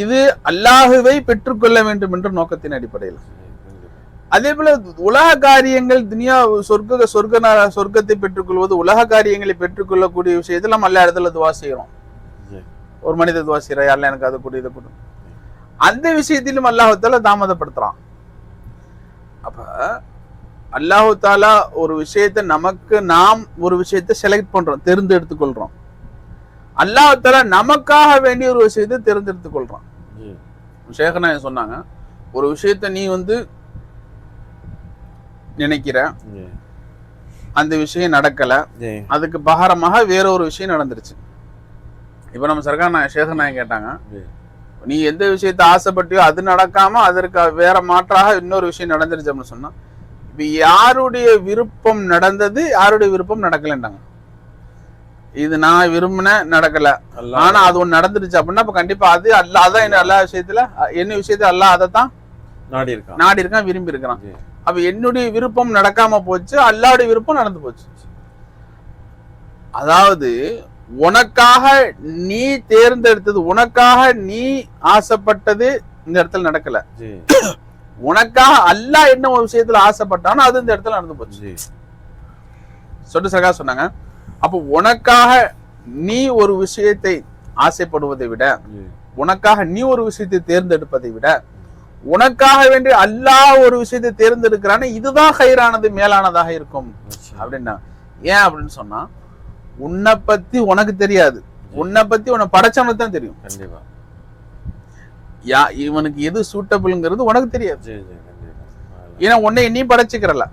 இது அல்லாஹுவை பெற்றுக்கொள்ள வேண்டும் என்ற நோக்கத்தின் அடிப்படையில். அதே போல உலக காரியங்கள் துனியா சொர்க்கத்தை பெற்றுக்கொள்வது, உலக காரியங்களை பெற்றுக்கொள்ளக்கூடிய விஷயத்துல நம்ம எல்லா இடத்துல துவா செய்யறோம். ஒரு மனித துவா செய்யற, யாரெல்லாம் எனக்கு அதை கொடு இதை கொடு, அந்த விஷயத்திலும் அல்லாஹ் தஆலா தாமதப்படுத்துறான். அப்ப அல்லாஹ் தஆலா ஒரு விஷயத்தை நமக்கு, நாம் ஒரு விஷயத்தை செலக்ட் பண்றோம், தேர்ந்தெடுத்துக் கொள்றோம். அல்லாஹ் தஆலா நமக்காக வேண்டிய ஒரு விஷயத்தை தேர்ந்தெடுத்துக் கொள்றான். ஷேഖனா சொன்னாங்க, ஒரு விஷயத்தை நீ நினைக்கிற, அந்த விஷயம் நடக்கல, அதுக்கு பகரமாக வேற ஒரு விஷயம் நடந்துருச்சு. இப்ப நம்ம சர்கார் ஷேഖனா கேட்டாங்க, நீ எந்த விஷயத்தை ஆசைப்பட்டியோ அது நடக்காம அதற்கு வேற மாற்றாக இன்னொரு விஷயம் நடந்துருச்சு அப்படின்னு சொன்னா, இப்ப யாருடைய விருப்பம் நடந்தது, யாருடைய விருப்பம் நடக்கலன்றாங்க. இது நான் விரும்பின நடக்கல, ஆனா அது ஒண்ணு நடந்துருச்சு அப்படின்னா அப்ப கண்டிப்பா அது அல்லாஹ் அதான் எல்லா விஷயத்துல என்ன விஷயத்த அல்லாஹ் அதைத்தான் நாடி இருக்கான், விரும்பி இருக்கிறான். அப்ப என்னுடைய விருப்பம் நடக்காம போச்சு, அல்லாஹ்வுடைய விருப்பம் நடந்து போச்சு. அதாவது உனக்காக நீ தேர்ந்தெடுத்தது, உனக்காக நீ ஆசைப்பட்டது இந்த இடத்துல நடக்கல, உனக்காக அல்லாஹ் என்ன ஒரு விஷயத்துல ஆசைப்பட்டானோ அது இந்த இடத்துல நடந்து போச்சு. சொல்லிட்டு சர்கார் சொன்னாங்க, அப்போ உனக்காக நீ ஒரு விஷயத்தை ஆசைப்படுவதை விட, உனக்காக நீ ஒரு விஷயத்தை தேர்ந்தெடுப்பதை விட, உனக்காக வேண்டி அல்லாஹ் ஒரு விஷயத்தை தேர்ந்தெடுக்கிறான்னு இதுதான் ஹைரானது, மேலானதாக இருக்கும் அப்படின்னா. ஏன் அப்படின்னு சொன்னா, உன்னை பத்தி உனக்கு தெரியாது, உன்னை பத்தி உன்னை படைச்சவனுக்கு தான் தெரியும். இவனுக்கு எது சூட்டபிள்ங்கிறது உனக்கு தெரியாது. ஏன்னா உன்னை நீ படைச்சுக்கிறல,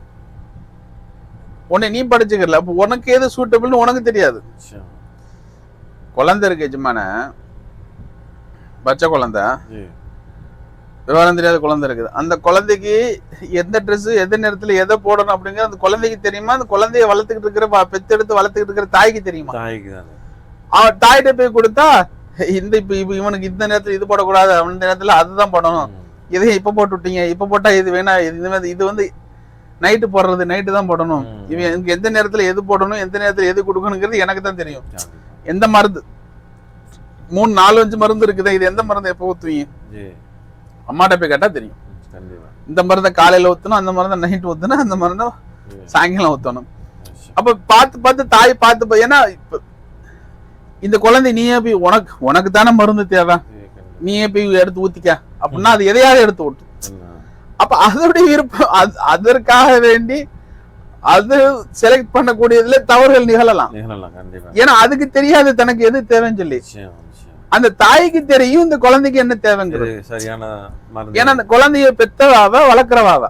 அப்ப உனக்கு எது சூட்டபிள்னு உனக்கு தெரியாது. குழந்தை இருக்கு எஜமான, பச்சை குழந்தை, விவரம் தெரியாத குழந்தை இருக்குது. அந்த குழந்தைக்கு எந்த ட்ரெஸ் எந்த நேரத்துல எதை போடணும் அப்படிங்கிற அந்த குழந்தைக்கு தெரியுமா? அந்த குழந்தைய வளர்த்துக்கிட்டு இருக்கிற, பெத்தெடுத்து வளர்த்துக்கிட்டு இருக்கிற தாய்க்கு தெரியுமா? அவன் தாயிட்ட போய் கொடுத்தா, இப்ப இவனுக்கு இந்த நேரத்துல இது போடக்கூடாது, அந்த நேரத்துல அதுதான் போடணும், இதையும் இப்ப போட்டு விட்டீங்க, இப்ப போட்டா இது வேணா, இது நைட்டு போடுறது நைட்டு தான் போடணும், இவன் எனக்கு எந்த நேரத்துல எது போடணும், எந்த நேரத்துல எது கொடுக்கணுங்கிறது எனக்கு தான் தெரியும். எந்த மருந்து 3-4-5 மருந்து இருக்குது, இது எந்த மருந்து எப்போ ஊத்துவீங்க? அம்மாட்ட போய் கேட்டா தெரியும். இந்த மருந்தை காலையில ஊத்தணும், அந்த மருந்தை நைட்டு ஊத்தணும், அந்த மருந்தை சாயங்காலம் ஊத்தணும். அப்ப பார்த்து தாய் பார்த்து, ஏன்னா இந்த குழந்தை நீயே போய் உனக்கு தானே மருந்து தேவை, நீயே போய் எடுத்து ஊத்திக்க அப்படின்னா அது எதையாவது எடுத்து ஊட்டு. அப்ப அதோடைய விருப்பம், அதற்காக வேண்டி அது செலக்ட் பண்ணக்கூடியதுல தவறுகள் நிகழலாம். ஏன்னா அதுக்கு தெரியாது தனக்கு எது தேவைன்னு சொல்லி. அந்த தாய்க்கு தெரியும் இந்த குழந்தைக்கு என்ன தேவைங்கிறது. ஏன்னா அந்த குழந்தைய பெத்தவாவ வளர்க்கிறவாவ.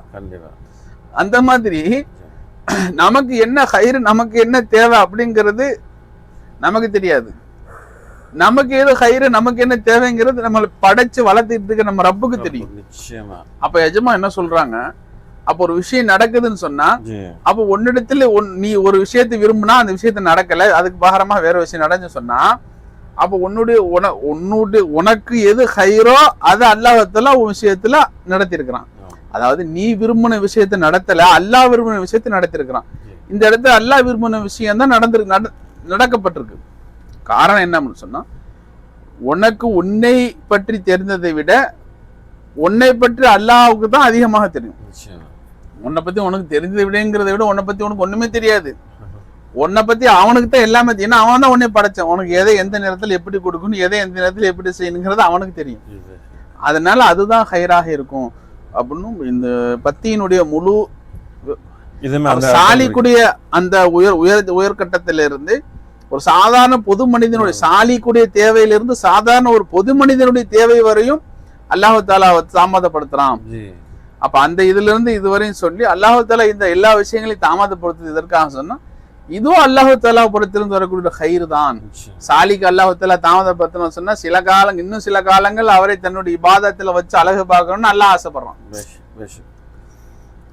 அந்த மாதிரி நமக்கு என்ன ஹைரு, நமக்கு என்ன தேவை அப்படிங்கிறது நமக்கு தெரியாது. நமக்கு எது ஹைரு, நமக்கு என்ன தேவைங்கிறது நம்மளை படைச்சு வளர்த்துட்டு இருக்க நம்ம ரப்புக்கு தெரியும். அப்ப எஜமா என்ன சொல்றாங்க, அப்ப ஒரு விஷயம் நடக்குதுன்னு சொன்னா, அப்ப உன்னிடத்துல நீ ஒரு விஷயத்தை விரும்புனா அந்த விஷயத்த நடக்கல, அதுக்கு பகரமா வேற விஷயம் நடந்து சொன்னா, அப்ப உனக்கு எது ஹைரோ அது அல்லாஹ்வுத்தாலா உன் விஷயத்துல நடத்திருக்கிறான். அதாவது நீ விரும்பின விஷயத்த நடத்தல, அல்லாஹ் விரும்பின விஷயத்த நடத்திருக்கிறான். இந்த இடத்துல அல்லாஹ் விரும்பின விஷயம் தான் நடக்கப்பட்டிருக்கு. காரணம் என்ன அப்படின்னு சொன்னா, உனக்கு உன்னை பற்றி தெரிந்ததை விட உன்னை பற்றி அல்லாஹ்வுக்கு தான் அதிகமாக தெரியும். உன்னை பத்தி உனக்கு தெரிந்ததை விடங்கிறத விட உன்னை பத்தி உனக்கு ஒண்ணுமே தெரியாது. உன்னை பத்தி அவனுக்கு தான் எல்லாமே, ஏன்னா அவன் தான் உன்னை படைச்சான். உனக்கு எதை எந்த நேரத்துல எப்படி கொடுக்கணும், எதை எந்த நேரத்துல எப்படி செய்யணுங்கிறது அவனுக்கு தெரியும். அதனால அதுதான் ஹைராக இருக்கும் அப்படின்னு இந்த பத்தியினுடைய முழு சாலிக்குடைய அந்த உயர்கட்டத்திலிருந்து ஒரு சாதாரண பொது மனிதனுடைய சாலிக்குடைய தேவையிலிருந்து சாதாரண ஒரு பொது மனிதனுடைய தேவை வரையும் அல்லாஹ் தஆலா தாமதப்படுத்துறான். அப்ப அந்த இதுல இருந்து இதுவரையும் சொல்லி அல்லாஹ் தஆலா இந்த எல்லா விஷயங்களையும் தாமதப்படுத்துது இதற்காக சொன்னா இதுவும் அல்லாஹ் தஆலா புறத்திலிருந்து வரக்கூடிய ஹைர் தான். சாலிக்கு அல்லாஹ் தஆலா தாமதப்படுத்தணும் சொன்னா இன்னும் சில காலங்கள் அவரை தன்னுடைய இபாதத்துல வச்சு அழகு பார்க்கணும்னு அல்லாஹ் ஆசைப்படுறான்.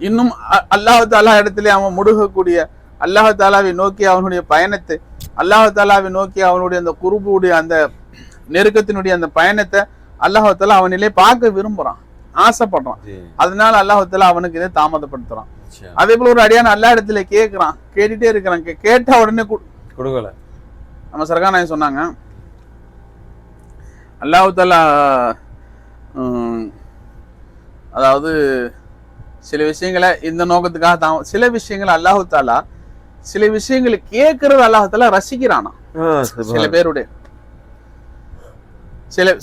இன்னும் அல்லாஹ் தஆலா இடத்துல அவன் முடுகக்கூடிய அல்லாஹ் தஆலாவை நோக்கி அவனுடைய பயணத்தை அல்லாஹ் தாலாவை நோக்கி அவனுடைய அந்த குருபுடைய அந்த நெருக்கத்தினுடைய அந்த பயணத்தை அல்லாஹ் தாலா அவனிலே பார்க்க விரும்புறான், ஆசைப்படுறான். அதனால அல்லாஹ் தாலா அவனுக்கு இதை தாமதப்படுத்துறான். அதே போல ஒரு அடியான எல்லா இடத்துல கேட்கிறான், கேட்டுட்டே இருக்கிறான். கேட்ட உடனே கொடுக்கல. நம்ம சர்கார் சொன்னாங்க அல்லாஹ் தாலா அதாவது சில விஷயங்களை இந்த நோக்கத்துக்காக சில விஷயங்களை அல்லாஹ் தாலா சில விஷயங்களை கேட்கறது அல்லாஹ் தாலா ரசிக்கிறானா.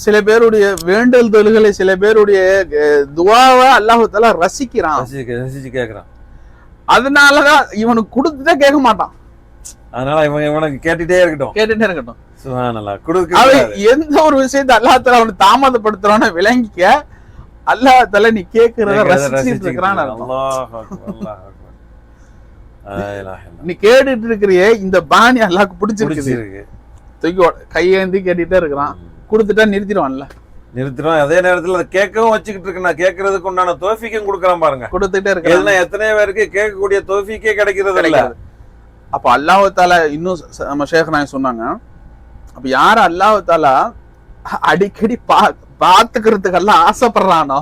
சில பேருடைய வேண்டுதல்களை சில பேருடைய துவாவை அல்லாஹ் தாலா ரசிக்கிறான், கேட்கிறான். அதனாலதான் இவனுக்கு கொடுத்துட்டே கேட்க மாட்டான். அதனால இவனுக்கு கேட்டுட்டே இருக்கட்டும். எந்த ஒரு விஷயத்தை அல்லாஹ் தாலா அவனை தாமதப்படுத்துறான்னு விளங்கிக்க அல்லாஹ் தாலா நீ கேட்கறத ரசிச்சிட்டு இருக்கிறான். நீ கேட்டுட்டு இருக்கிறியே இந்த பாணி அல்லாஹ்க்கு பிடிச்சிருக்கு. தூக்கி கையேந்தி கேட்டுட்டே இருக்கிறான், கொடுத்துட்டா நிறுத்திடுவான்ல. அதே நேரத்துல கேட்கவும் வச்சுக்கிட்டு இருக்கு. நான் கேட்கறதுக்கு உண்டான தோஃபிக்கும் கொடுக்கறான் பாருங்க, கொடுத்துட்டே இருக்க. எத்தனை பேருக்கு கேட்கக்கூடிய தோஃபிக்கே கிடைக்கிறது இல்ல. அப்ப அல்லாஹ் தாலா இன்னும் நம்ம ஷேக் நாயகம் சொன்னாங்க, அப்ப யார அல்லாஹ் தாலா அடிக்கடி பாத்துக்கிறதுக்கெல்லாம் ஆசைப்படுறானோ,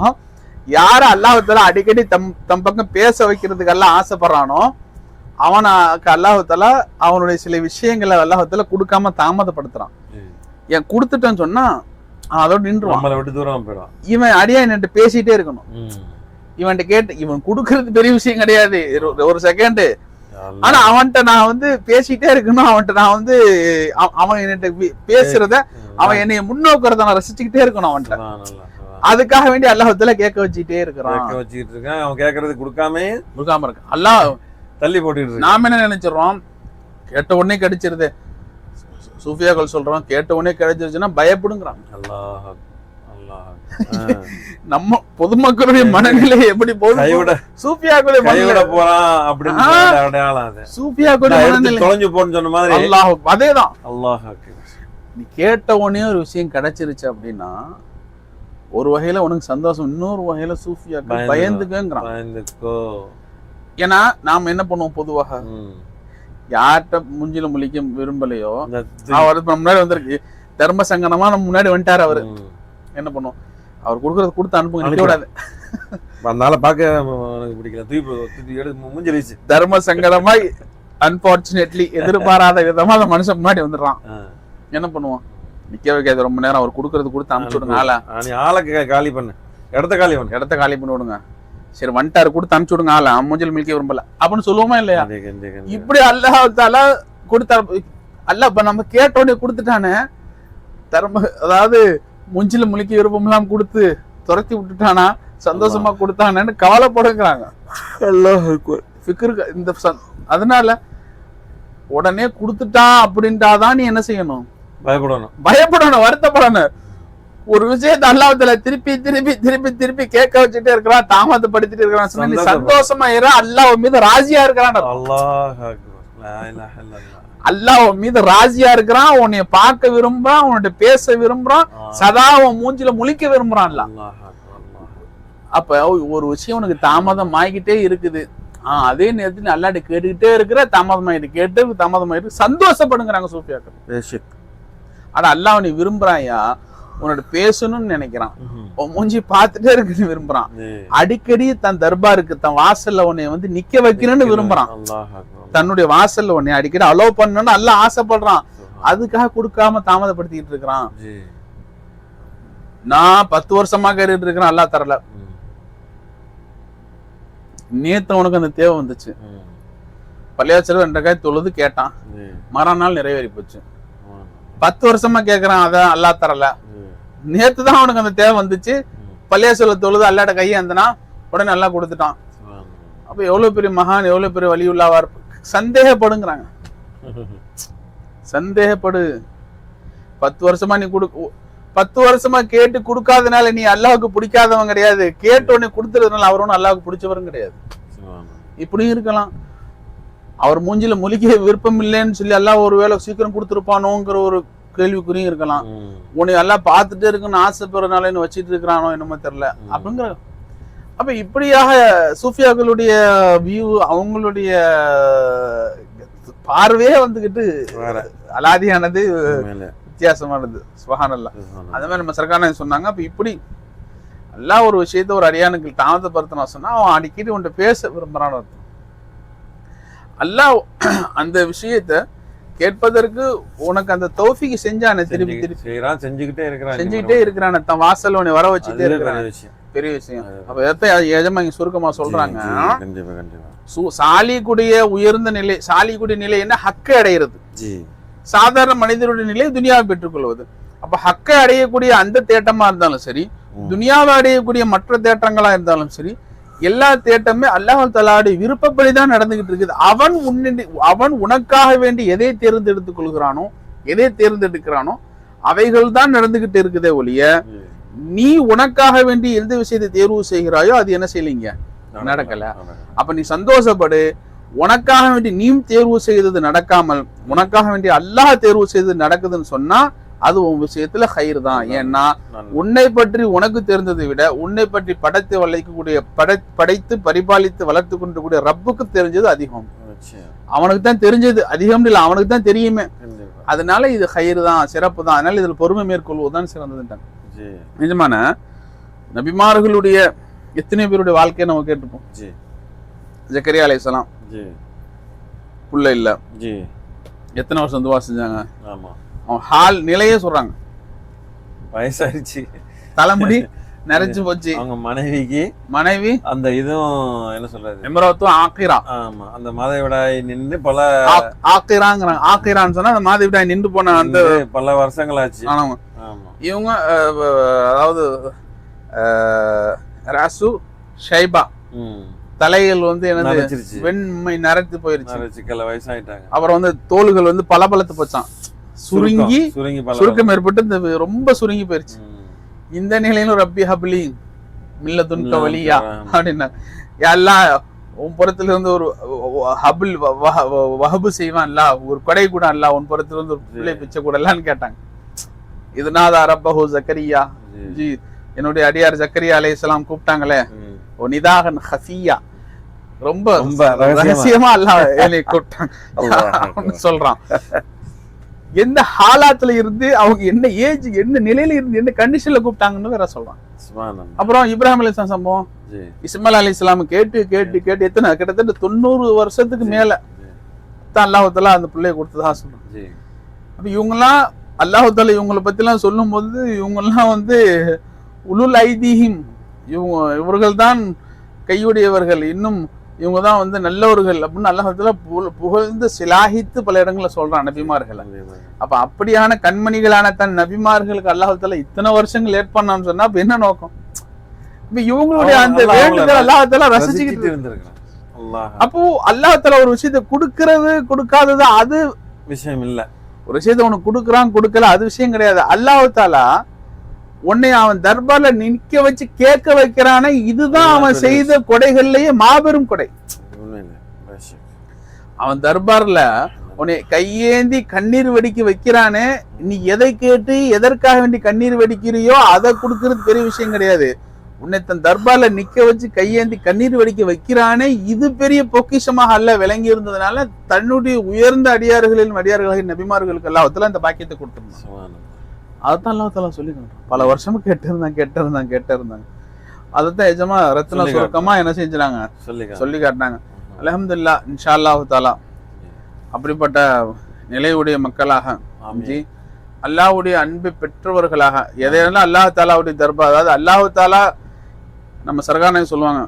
யார அல்லாஹ் தாலா அடிக்கடி தம் பக்கம் பேச வைக்கிறதுக்கெல்லாம் ஆசைப்படுறானோ அவனுக்கு அல்லாஹ் தாலா அவனுடைய சில விஷயங்களை அல்லாஹ் தாலா கொடுக்காம தாமதப்படுத்துறான். ஏன் கொடுத்துட்டேன்னு சொன்னா அதோட நின்றுவான். இவன் அடியா என்கிட்ட பேசிட்டே இருக்கணும். இவன்கிட்ட கேட்டு இவன் கொடுக்கறது பெரிய விஷயம் கிடையாது, ஒரு செகண்ட். ஆனா அவன்கிட்ட நான் பேசிட்டே இருக்கணும். அவன்கிட்ட நான் அவன் என்கிட்ட பேசுறத அவன் என்னைய முன்னோக்கிறத நான் ரசிச்சுக்கிட்டே இருக்கணும் அவன்கிட்ட. அதுக்காக வேண்டி அல்லாஹ் தாலா கேட்க வச்சுட்டே இருக்கிறான். அவன் கேட்கறது கொடுக்காம இருக்க அல்லாஹ் தள்ளி போட்டு. நாம என்ன நினைச்சிடறோம், கேட்ட உடனே கிடைச்சிருது. சூஃபியாக்கள் சொல்றோம் கேட்ட உடனே கிடைச்சிருச்சுன்னா பயப்படுங்கிறான். நம்ம பொதுமக்களுடைய மனநிலை எப்படி போகுது, சூஃபியாக்களுடைய மனநிலை போறான் அப்படின்னு சூஃபியாக்களுடைய மனநிலை தொலைஞ்சு போன்னு சொன்ன மாதிரி அல்லாஹ் அதேதான். அல்லாஹ் நீ கேட்ட உடனே ஒரு விஷயம் கிடைச்சிருச்சு அப்படின்னா ஒரு வகையில உனக்கு சந்தோஷம், இன்னொரு வகையில சூஃபியாக்கள் பயந்துக்கோ. ஏன்னா நாம என்ன பண்ணுவோம், பொதுவாக யார்கிட்ட முஞ்சில முழிக்க விரும்பலையோ அவர் முன்னாடி வந்திருக்கு தர்ம சங்கடமா நம்ம முன்னாடி வந்துட்டாரு. அவரு என்ன பண்ணுவோம், அவர் கொடுக்கறது கொடுத்து அனுப்புங்க, நிக்க விடாது. அதனால பாக்க பிடிக்கல, மூஞ்சி தர்ம சங்கடமா அன்பார்ச்சுனேட்லி எதிர்பாராத விதமா அந்த மனுஷன் முன்னாடி வந்துடுறான். என்ன பண்ணுவோம், நிக்க வைக்காது ரொம்ப நேரம். அவர் கொடுக்கறது கொடுத்து அனுப்பிச்சு விடுங்க, ஆளை காலி பண்ணு, இடத்த காலி பண்ணி விடுங்க. சரி வந்துட்டாரு கொடுத்து அனுப்பிச்சு விடுங்க, ஆள மூஞ்சில் மில்கி விரும்பல அப்படின்னு சொல்லுவோமா இல்லையா? இப்படி அல்லாஹ் தாலா கொடுத்தாரு. அல்லாஹ் இப்ப நம்ம கேட்டோடனே கொடுத்துட்டானே, அதாவது மூஞ்சில முழுக்கி விருப்பம் எல்லாம் கொடுத்து துரத்தி விட்டுட்டானா, சந்தோஷமா கொடுத்தானேன்னு கவலைப்படுங்கிறாங்க. இந்த அதனால உடனே கொடுத்துட்டான் அப்படின்ட்டாதான் நீ என்ன செய்யணும், பயப்படணும், வருத்தப்படணும். ஒரு விஷயத்தை அல்லாஹ் தாலா திருப்பி திருப்பி திருப்பி திருப்பி கேட்க வச்சுட்டே இருக்கிறான், தாமதப்படுத்திட்டு இருக்கிறான். நீ சந்தோஷமா இரு, அல்லாஹ் மீது ராஜியா இருக்கிறான். அல்லாஹ் மீது ராஜியா இருக்கிறான், உன்னைய பார்க்க விரும்புறான், உன்கிட்ட பேச விரும்புறான், சதா உன் மூஞ்சில முழிக்க விரும்புறான். அப்ப ஒரு விஷயம் உனக்கு தாமதம் ஆகிக்கிட்டே இருக்குது, அதே நேரத்துல அல்லாஹ்ட்ட கேட்டுக்கிட்டே இருக்கிற, தாமதமாயிட்டு கேட்டு தாமதமாயிட்டு சந்தோஷப்படுங்கிறாங்க சூஃபியாக்கள். ஆனா அல்லாஹ் நீ விரும்புறாயா, உன்னோட பேசணும்னு நினைக்கிறான், மூஞ்சி பார்த்துட்டே இருக்குன்னு விரும்புறான், அடிக்கடி தன் தர்பாருக்கு தன் வாசல்ல உன்னை நிக்க வைக்கணும்னு விரும்புறான், தன்னுடைய வாசல்ல உன்னை அடிக்கடி அலோவ் பண்ணணும்னு அல்லாஹ் ஆசைப்படுறான். அதுக்காக கொடுக்காம தாமதப்படுத்திட்டு இருக்கிறான். நான் 10 வருஷமா கேட்டுட்டு இருக்கிறேன், அல்லாஹ் தரல. நேத்து உனக்கு அந்த தேவை வந்துச்சு, பள்ளியாச்சல் 2 காய் தொழுது கேட்டான், மறுநாள் நிறைவேறி போச்சு. 10 வருஷமா கேக்குறான், அதான் அல்லாஹ் தரல. நேத்துதான் அவனுக்கு அந்த தேவை வந்துச்சு, பள்ளியாசல தொழுது அல்லாட்ட கையை அந்தனா உடனே நல்லா கொடுத்துட்டான். அப்ப எவ்வளவு பெரிய மகான், எவ்வளவு பெரிய வலியுள்ளாவா இருப்பு. சந்தேகப்படுங்கிறாங்க, சந்தேகப்படு. 10 வருஷமா நீ 10 வருஷமா கேட்டு கொடுக்காதனால நீ அல்லாஹ்வுக்கு பிடிக்காதவன் கிடையாது, கேட்ட உடனே கொடுத்துறதுனால அவர் ஒன்றும் அல்லாஹ்வுக்கு பிடிச்சவரும் கிடையாது. இப்படியும் இருக்கலாம். அவர் மூஞ்சில முழிக்க விருப்பம் இல்லைன்னு சொல்லி அல்லாஹ் ஒரு வேலை சீக்கிரம் கொடுத்துருப்பானோங்கிற ஒரு கேள்விக்குறியும் இருக்கலாம். உன்னை எல்லாம் பார்த்துட்டே இருக்குன்னு ஆசைப்படுறதுனால என்ன வச்சிட்டு இருக்கிறானோ என்னமோ தெரியல அப்படிங்கிற. அப்ப இப்படியாக சூஃபியாக்களுடைய வியூ, அவங்களுடைய பார்வையே வந்துகிட்டு அலாதியானது, வித்தியாசமானது. சுப்ஹானல்லாஹ். அந்த மாதிரி நம்ம சர்க்கார் சொன்னாங்க. அப்ப இப்படி எல்லாம் ஒரு விஷயத்த ஒரு அடியானுக்கு தாமதப்படுத்தினா சொன்னா அவன் அடிக்கடி உன்ட்ட பேச விரும்புறான்னு அர்த்தம். அல்லாஹ் அந்த விஷயத்த கேட்பதற்கு உனக்கு அந்த தௌஃபீக் செஞ்சானே, திருப்பி செஞ்சுக்கிட்டே இருக்கிறான். தன் வாசல் உன்னை வர வச்சுட்டே இருக்கிறான். பெரிய விஷயம். அப்ப எஜமா இங்க சுருக்கமா சொல்றாங்க, சாலிக்குடைய உயர்ந்த நிலை, சாலிக்குடைய நிலை என்ன? ஹக்கை அடைகிறது. சாதாரண மனிதருடைய நிலை துனியாவை பெற்றுக்கொள்வது. அப்ப ஹக்கை அடையக்கூடிய அந்த தேட்டமா இருந்தாலும் சரி, துனியாவை அடையக்கூடிய மற்ற தேட்டங்களா இருந்தாலும் சரி, எல்லா தேட்டமே அல்லாஹ் தஆலாவுடைய விருப்பப்படிதான் நடந்துகிட்டு இருக்குது. அவன் உனக்காக வேண்டி எதை தேர்ந்தெடுத்துக் கொள்கிறானோ, எதை தேர்ந்தெடுக்கிறானோ அவைகள் தான் நடந்துகிட்டு இருக்குதே ஒழிய, நீ உனக்காக வேண்டி எந்த விஷயத்தை தேர்வு செய்கிறாயோ அது என்ன செய்யலீங்க, நடக்கல. அப்ப நீ சந்தோஷப்படு. உனக்காக வேண்டி நீ தேர்வு செய்தது நடக்காமல் உனக்காக வேண்டி அல்லாஹ் தேர்வு செய்தது நடக்குதுன்னு சொன்னா அது உன் விஷயத்துல கயிறு தான். ஏன்னா உன்னை பற்றி உனக்கு தெரிந்ததை விட உன்னை பற்றி படைத்து வளர்க்கக்கூடிய படைத்து பரிபாலித்து வளர்த்து கொண்டிருக்கூடிய ரப்புக்கு தெரிஞ்சது அதிகம். அவனுக்கு தான் தெரிஞ்சது அதிகம் இல்லை, அவனுக்கு தான் தெரியுமே. அதனால இது கயிறு தான், சிறப்பு தான். அதனால இதுல பொறுமை மேற்கொள்வதுதான் சிறந்ததுட்டாங்க. நிஜமான நபிமார்களுடைய எத்தனை பேருடைய வாழ்க்கையை நம்ம கேட்டுப்போம். ஜக்கரியா அலைஹிஸ்ஸலாம் புள்ள இல்ல, எத்தனை வருஷம் துவா செஞ்சாங்க. அவன் ஹால் நிலையே சொல்றாங்க, வயசாயிருச்சு, தலைமுடி நிறைச்சு போச்சு. அவங்க மனைவி அந்த இதுவும் என்ன சொல்றது, இம்ராத்தும் ஆக்கிரா. ஆமா, அந்த மாதவிடாய் நின்று பல ஆக்கிராங்கிறாங்க. ஆக்கிரான்னு சொன்னா அந்த மாதவிடாய் நின்று போன அந்த பல வருஷங்கள் ஆச்சு. ஆமா, இவங்க அதாவது ராசு ஷைபா தலைகள் வந்து என்னது வெண்மை நரைத்து போயிருச்சு, வயசாயிட்டாங்க. அப்புறம் வந்து தோள்கள் வந்து பளபளத்து போச்சான், சுருங்கி சுருக்கம் ஏற்பட்டு இந்த ரொம்ப சுருங்கி போயிருச்சு. இந்த நிலையில ரப்பி ஹப்லி மில்லதுன் கவலியா அப்படின்னா எல்லாம் உன் புறத்துல இருந்து ஒரு ஹபுல் வஹபு செய்வான்ல, ஒரு கொடை கூட அல்ல உன் புறத்துல இருந்து ஒரு பிள்ளை பிச்சை கூட எல்லாம் கேட்டாங்க. இதுனாதா ரப்பஹு ஜக்கரியா ஜி, என்னுடைய அடியார் ஜக்கரியா அலைஹிஸ்ஸலாம் கூப்பிட்டாங்களே, ஓ நிதாகன் ஹஃபியா, ரொம்ப ரகசியமா அல்லாஹ் என்னை கூப்பிட்டாங்க சொல்றான். எந்த ஹாலாத்துல இருந்து அவங்க என்ன ஏஜ் என்ன நிலையில இருந்து என்ன கண்டிஷன்ல கூப்பிட்டாங்கன்னு வேற சொல்றான். அப்புறம் இப்ராஹிம் அலைஹிஸ்ஸலாம் சம்பவம், இஸ்மாயில் அலைஹிஸ்ஸலாம் கேட்டு கேட்டு கேட்டு எத்தனை கிட்டத்தட்ட 90 வருஷத்துக்கு மேல தான் அல்லாஹ் தஆலா அந்த பிள்ளையை கொடுத்ததா சொல்றான். அப்ப இவங்கெல்லாம் அல்லாஹ் தஆலா இவங்களை பத்தி எல்லாம் சொல்லும் போது இவங்கெல்லாம் வந்து உலுல் ஐதீஹிம், இவர்கள் தான் கையுடையவர்கள், இன்னும் இவங்க தான் வந்து நல்லவர்கள் அப்படின்னு அல்லாஹ் தஆலா புகழ்ந்து சிலாகித்து பல இடங்கள்ல சொல்றான் நபிமார்கள். அப்ப அப்படியான கண்மணிகளான தன் நபிமார்களுக்கு அல்லாஹ் தஆலா இத்தனை வருஷங்கள் லேட் பண்ணான்னு சொன்னா அப்ப என்ன நோக்கம்? இப்ப இவங்களுடைய அந்த வேண்டுதல் அல்லாஹ் தஆலா ரசிச்சுக்கிட்டு இருந்திருக்கான். அப்போ அல்லாஹ் தஆலா ஒரு விஷயத்தை கொடுக்கறது கொடுக்காதது அது விஷயம் இல்ல. ஒரு விஷயத்தை உனக்கு கொடுக்குறான் கொடுக்கல அது விஷயம் கிடையாது. அல்லாஹ் தஆலா உன்னை அவன் தர்பார்ல நிக்க வச்சு கேட்க வைக்கிறானே, இதுதான் அவன் செய்த கொடைகள்லயே மாபெரும் கொடை. அவன் தர்பார்ல உன்னை கையேந்தி கண்ணீர் வெடிக்க வைக்கிறானே, நீ எதை கேட்டு எதற்காக வேண்டி கண்ணீர் வெடிக்கிறியோ அதை கொடுக்கறது பெரிய விஷயம் கிடையாது. உன்னை தன் தர்பார்ல நிக்க வச்சு கையேந்தி கண்ணீர் வெடிக்க வைக்கிறானே, இது பெரிய பொக்கிஷமாக அல்ல விளங்கி இருந்ததுனால தன்னுடைய உயர்ந்த அடியார்களின் அடியார்களாக நபிமார்களுக்கு எல்லாத்துல இந்த பாக்கியத்தை கொடுத்துருந்தான். அதான் அல்லாஹ் தஆலா சொல்லிருக்காங்க. பல வருஷமா கேட்டிருந்தாங்க. அதைத்தான் எஜமா ரத்ன சுருக்கமா என்ன செஞ்சாங்க சொல்லி காட்டினாங்க. அல்ஹம்துலில்லாஹ், இன்ஷா அல்லாஹ் தஆலா அப்படிப்பட்ட நிலையுடைய மக்களாக ஜி, அல்லாஹ்வுடைய அன்பை பெற்றவர்களாக எதையெல்லாம் அல்லாஹ் தஆலாவுடைய தர்பார், அதாவது அல்லாஹ் தஆலா நம்ம சர்கானை சொல்லுவாங்க,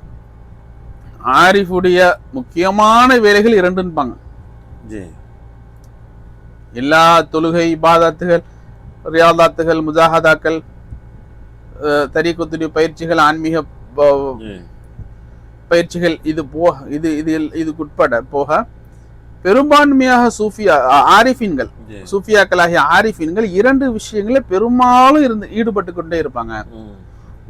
ஆரிஃபுடைய முக்கியமான வேலைகள் 2ன்பாங்க. எல்லா தொழுகை இபாதத்துகள் ரியாதாத்துகள் முஜாஹதாக்கள் தரீக்கத்துடைய பயிற்சிகள் ஆன்மீக பயிற்சிகள் இது போக இதுக்குட்பட போக பெரும்பான்மையாக சூஃபியா ஆரிஃபின்கள், சூஃபியாக்களாகிய ஆரிஃபின்கள் 2 விஷயங்கள பெரும்பாலும் ஈடுபட்டு கொண்டே இருப்பாங்க.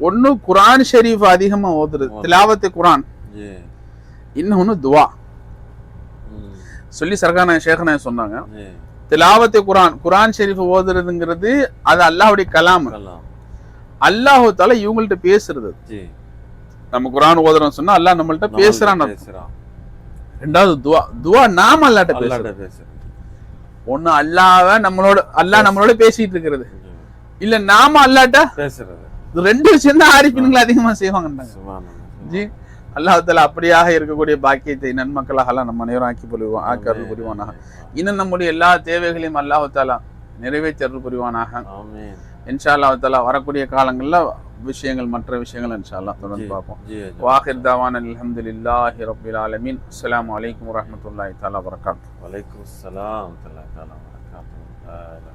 ஒண்ணு குர்ஆன் ஷரீஃப் அதிகமா ஓதுறது, திலாவத்து குர்ஆன். இன்னொன்னு துஆ. சொல்லி சர்கான ஷேഖ்னா சொன்னாங்க, திலாவத்து குர்ஆன், குர்ஆன் ஷரீஃப் ஓதுறதுங்கிறது அது அல்லாஹ்வுடைய கலாம். அல்லாஹ் தஆலா இவங்கள்ட்ட பேசுறது. நம்ம குர்ஆன் ஓதுறோம் சொன்னா அல்லாஹ் நம்மள்ட்ட பேசுறான். ரெண்டாவது துஆ. துஆ நாம அல்லாஹ்ட்ட பேசுறது. ஒண்ணு அல்லாஹ் நம்மளோட பேசிட்டு இருக்கிறது, இல்ல நாம அல்லாஹ்ட்ட பேசுறது. ரெண்டு விஷயம் தான் ஆரிஃபின்கள் அதிகமா செய்வாங்க. ஜி அல்லாஹ் தஆலா அப்படியாக இருக்கக்கூடிய பாக்கியத்தை நன்மக்களாக அல்லாஹ் நம்ம அனைவரும் ஆக்கி அருள் புரிவானாக. இன்னும் நம்முடைய எல்லா தேவைகளையும் அல்லாஹ் தஆலா நிறைவேற்றி அருள் புரிவானாக. இன்ஷா அல்லாஹ் தஆலா வரக்கூடிய காலங்கள்ல விஷயங்கள், மற்ற விஷயங்கள் இன்ஷா அல்லாஹ் தொடர்ந்து பார்ப்போம். வாஹிர் தாவானா அல்ஹம்துலில்லாஹி ரப்பில் ஆலமீன். அஸ்ஸலாமு அலைக்கும் வரஹ்மத்துல்லாஹி தஆலா வபரகாத்துஹு. வலைக்கும் அஸ்ஸலாம் வரஹ்மத்துல்லாஹி தஆலா வபரகாத்துஹு.